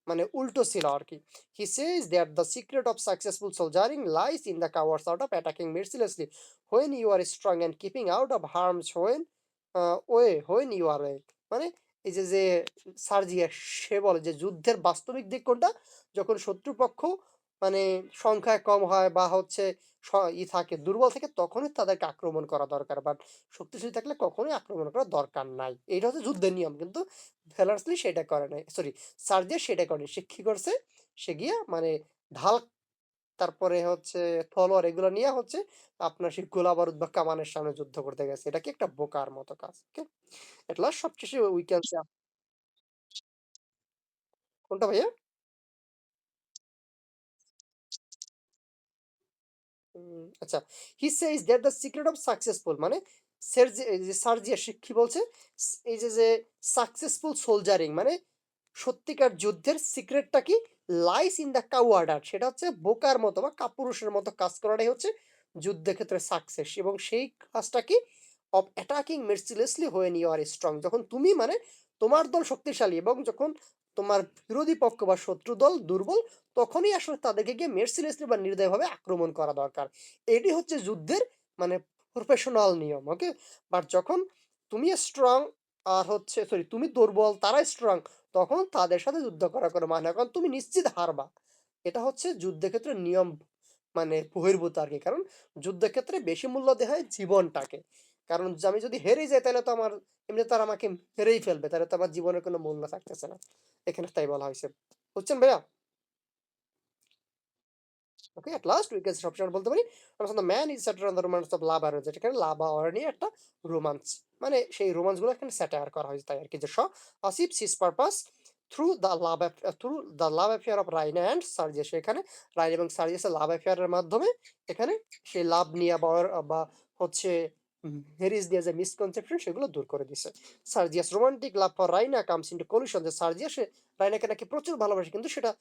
মানে উল্টো ছিল আর কি। He says that the secret of successful soldiering lies in the cowards out of attacking mercilessly when you are strong and keeping out of harms when you are মানে এই যে যে সার্জিয়া সে বলে যে যুদ্ধের বাস্তবিক দিক কোনটা, যখন শত্রুপক্ষ মানে সংখ্যায় কম হয় বা হচ্ছে থাকে, দুর্বল থাকে, তখনই তাদেরকে আক্রমণ করা দরকার, বাট শক্তিশালী থাকলে কখনোই আক্রমণ করার দরকার নাই। এইটা হচ্ছে যুদ্ধের নিয়ম, কিন্তু ভ্যালান্সলি সেটা করে নাই, সরি, সার্জিয়া সেটা করেনি। সে কি করছে, সে গিয়া মানে ঢাল, তারপরে হচ্ছে তলোয়ার, এগুলো নিয়ে হচ্ছে আপনার সেই গোলা বারুদ বা কামানের সামনে যুদ্ধ করতে গেছে। এটা কি একটা বোকার মতো কাজ। ওকে, এট লাস্ট সবশেষে উই ক্যান সে, কোনটা ভাইয়া? আচ্ছা, he says that the secret of successful, মানে সার্জিয়া সে কি বলছে, এই যে যে সাকসেসফুল সোলজারিং, মানে সত্যিকার যুদ্ধের সিক্রেটটা কি, লাইস ইন দ্য কাওয়ার্ডার, সেটা হচ্ছে বোকার মতো বা কাপুরুষের মতো কাজ করাটাই হচ্ছে যুদ্ধের ক্ষেত্রে সাকসেস। এবং সেই কাজটা কি, of attacking mercilessly when you are strong, যখন তুমি মানে তোমার দল শক্তিশালী এবং যখন তোমার বিরোধী পক্ষ বা শত্রু দল দুর্বল, তখনই আসলে তাদেরকে গিয়ে মের্সিলেসলি বা নির্দয়ভাবে আক্রমণ করা দরকার। এটি হচ্ছে যুদ্ধের মানে প্রফেশনাল নিয়ম। ওকে, বাট যখন তুমি স্ট্রং আর হচ্ছে, সরি, তুমি দুর্বল তারা স্ট্রং, তখন তাদের সাথে যুদ্ধ করার কোনো মানে হয়, কারণ তুমি নিশ্চিত হারবা। এটা হচ্ছে যুদ্ধের ক্ষেত্রে নিয়ম, মানে বহির্ভূত আর কি। কারণ যুদ্ধের ক্ষেত্রে বেশি মূল্য দেওয়া হয় জীবনটাকে, কারণ আমি যদি হেরেই যাই তাহলে তো আমার এমনি তারা আমাকে মেরেই ফেলবে, তাহলে তো আমার জীবনের কোনো মূল্য থাকতেছে না। এখানে তাই বলা হয়েছে, বুঝছেন ভাইয়া? Okay, at last we can সবসময় বলতে পারি the man is shatter on the romance of love আর, যেটা এখানে লাভ আর নিয়ে একটা রোমান্স, মানে সেই রোমান্স গুলো এখানে স্যাটায়ার করা হয়েছে, তাই আর কি, যে Shaw achieves his purpose through the love, through the love affair of Raina and Sergius, এখানে রাইন এবং সার্জিয়াসের লাভ অ্যাফেয়ারের মাধ্যমে এখানে সেই লাভ নিয়ে বা হচ্ছে হেরিস দিয়ে যে মিসকনসেপশন সেগুলো দূর করে দিছে। Sergius romantic love for Raina comes into collision, যে সার্জিয়াস রাইনাকে নাকি প্রচুর ভালোবাসে, কিন্তু সেটা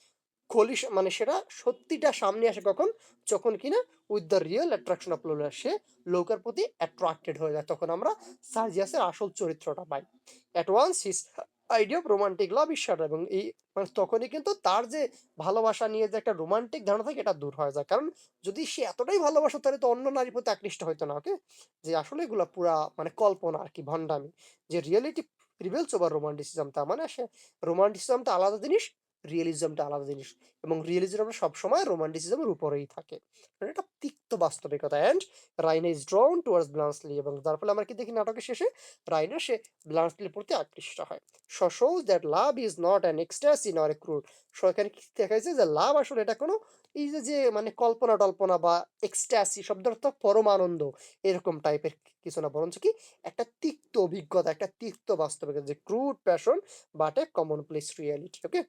মানে সেটা সত্যিটা সামনে আসে কখন, যখন কিনা with the real attraction of লোলা, সে লোকের প্রতি অ্যাট্রাক্টেড হয়ে যায়, তখন আমরা সার্জিয়াসের আসল চরিত্রটা পাই। At once his idea of romantic love is shatter এবং এই মানে তখনই কিন্তু তার যে ভালোবাসা নিয়ে যে একটা রোমান্টিক ধারণা থাকে এটা দূর হয়ে যায়। কারণ যদি সে এতটাই ভালোবাসত তাহলে তো অন্য নারীর প্রতি আকৃষ্ট হইতো না, ওকে? যে আসলে এগুলা পুরা মানে কল্পনা আরকি, ভন্ডামি। যে রিয়ালিটি প্রিভেইলস ওভার রোমান্টিসিজম, তার মানে সে রোমান্টিসিজমটা আলাদা জিনিস, রিয়ালিজমটা আলাদা জিনিস। এবং রিয়ালিজমটা সবসময় রোমান্টিসিজমের উপরেই থাকে। মানে এটা তিক্ত বাস্তবিকতা। And Raina is drown towards Bluntschli এবং যার ফলে আমরা কি দেখি নাটকের শেষে রাইনা সে ব্লান্সলির প্রতি আকৃষ্ট হয়। shows that love is not an ecstasy nor a cruel. So এখানে কি দেখাইছে যে লাভ আসলে এটা কোনো এই যে মানে কল্পনা টল্পনা বা এক্সট্যাসি শব্দের অর্থ পরমানন্দ এরকম টাইপের কিছু না, বরঞ্চ কি একটা তিক্ত অভিজ্ঞতা, একটা তিক্ত বাস্তবিকতা, যে crude passion but a commonplace reality. Okay,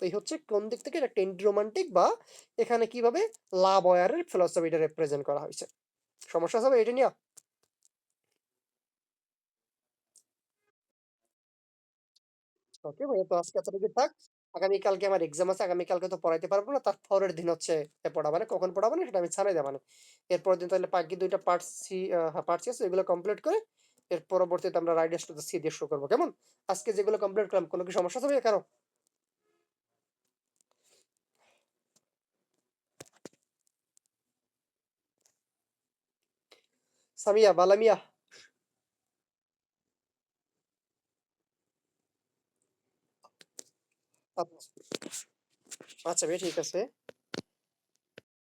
তো এই হচ্ছে কোন দিক থেকে একটা রোমান্টিক বা এখানে কিভাবে লাভ ওয়ারের ফিলসফিটা রিপ্রেজেন্ট করা হয়েছে। সমস্যা হবে এটা নিয়ে? ওকে ভাইয়া, তো আজকে এতটুকু থাক। আগামীকালকে আমার এক্সাম আছে। আগামীকালকে তো পড়াইতে পারবো না। তার পরের দিন হচ্ছে পড়াবানে। কখন পড়াবানে সেটা আমি ছাড়াই দেবানে। এরপরের দিন তাহলে বাকি ২ টা পার্ট হ্যাঁ, পার্ট সি আছে এগুলো কমপ্লিট করে এর পরবর্তীতে আমরা রাইডার্স টু দ্য সি দিয়ে শুরু করব। কেমন? আজকে যেগুলো কমপ্লিট করলাম কোনো কি সমস্যা আছে ভাইয়া কারো? সামিয়া, বালামিয়া? আচ্ছা, আচ্ছা ভাইয়া ঠিক আছে।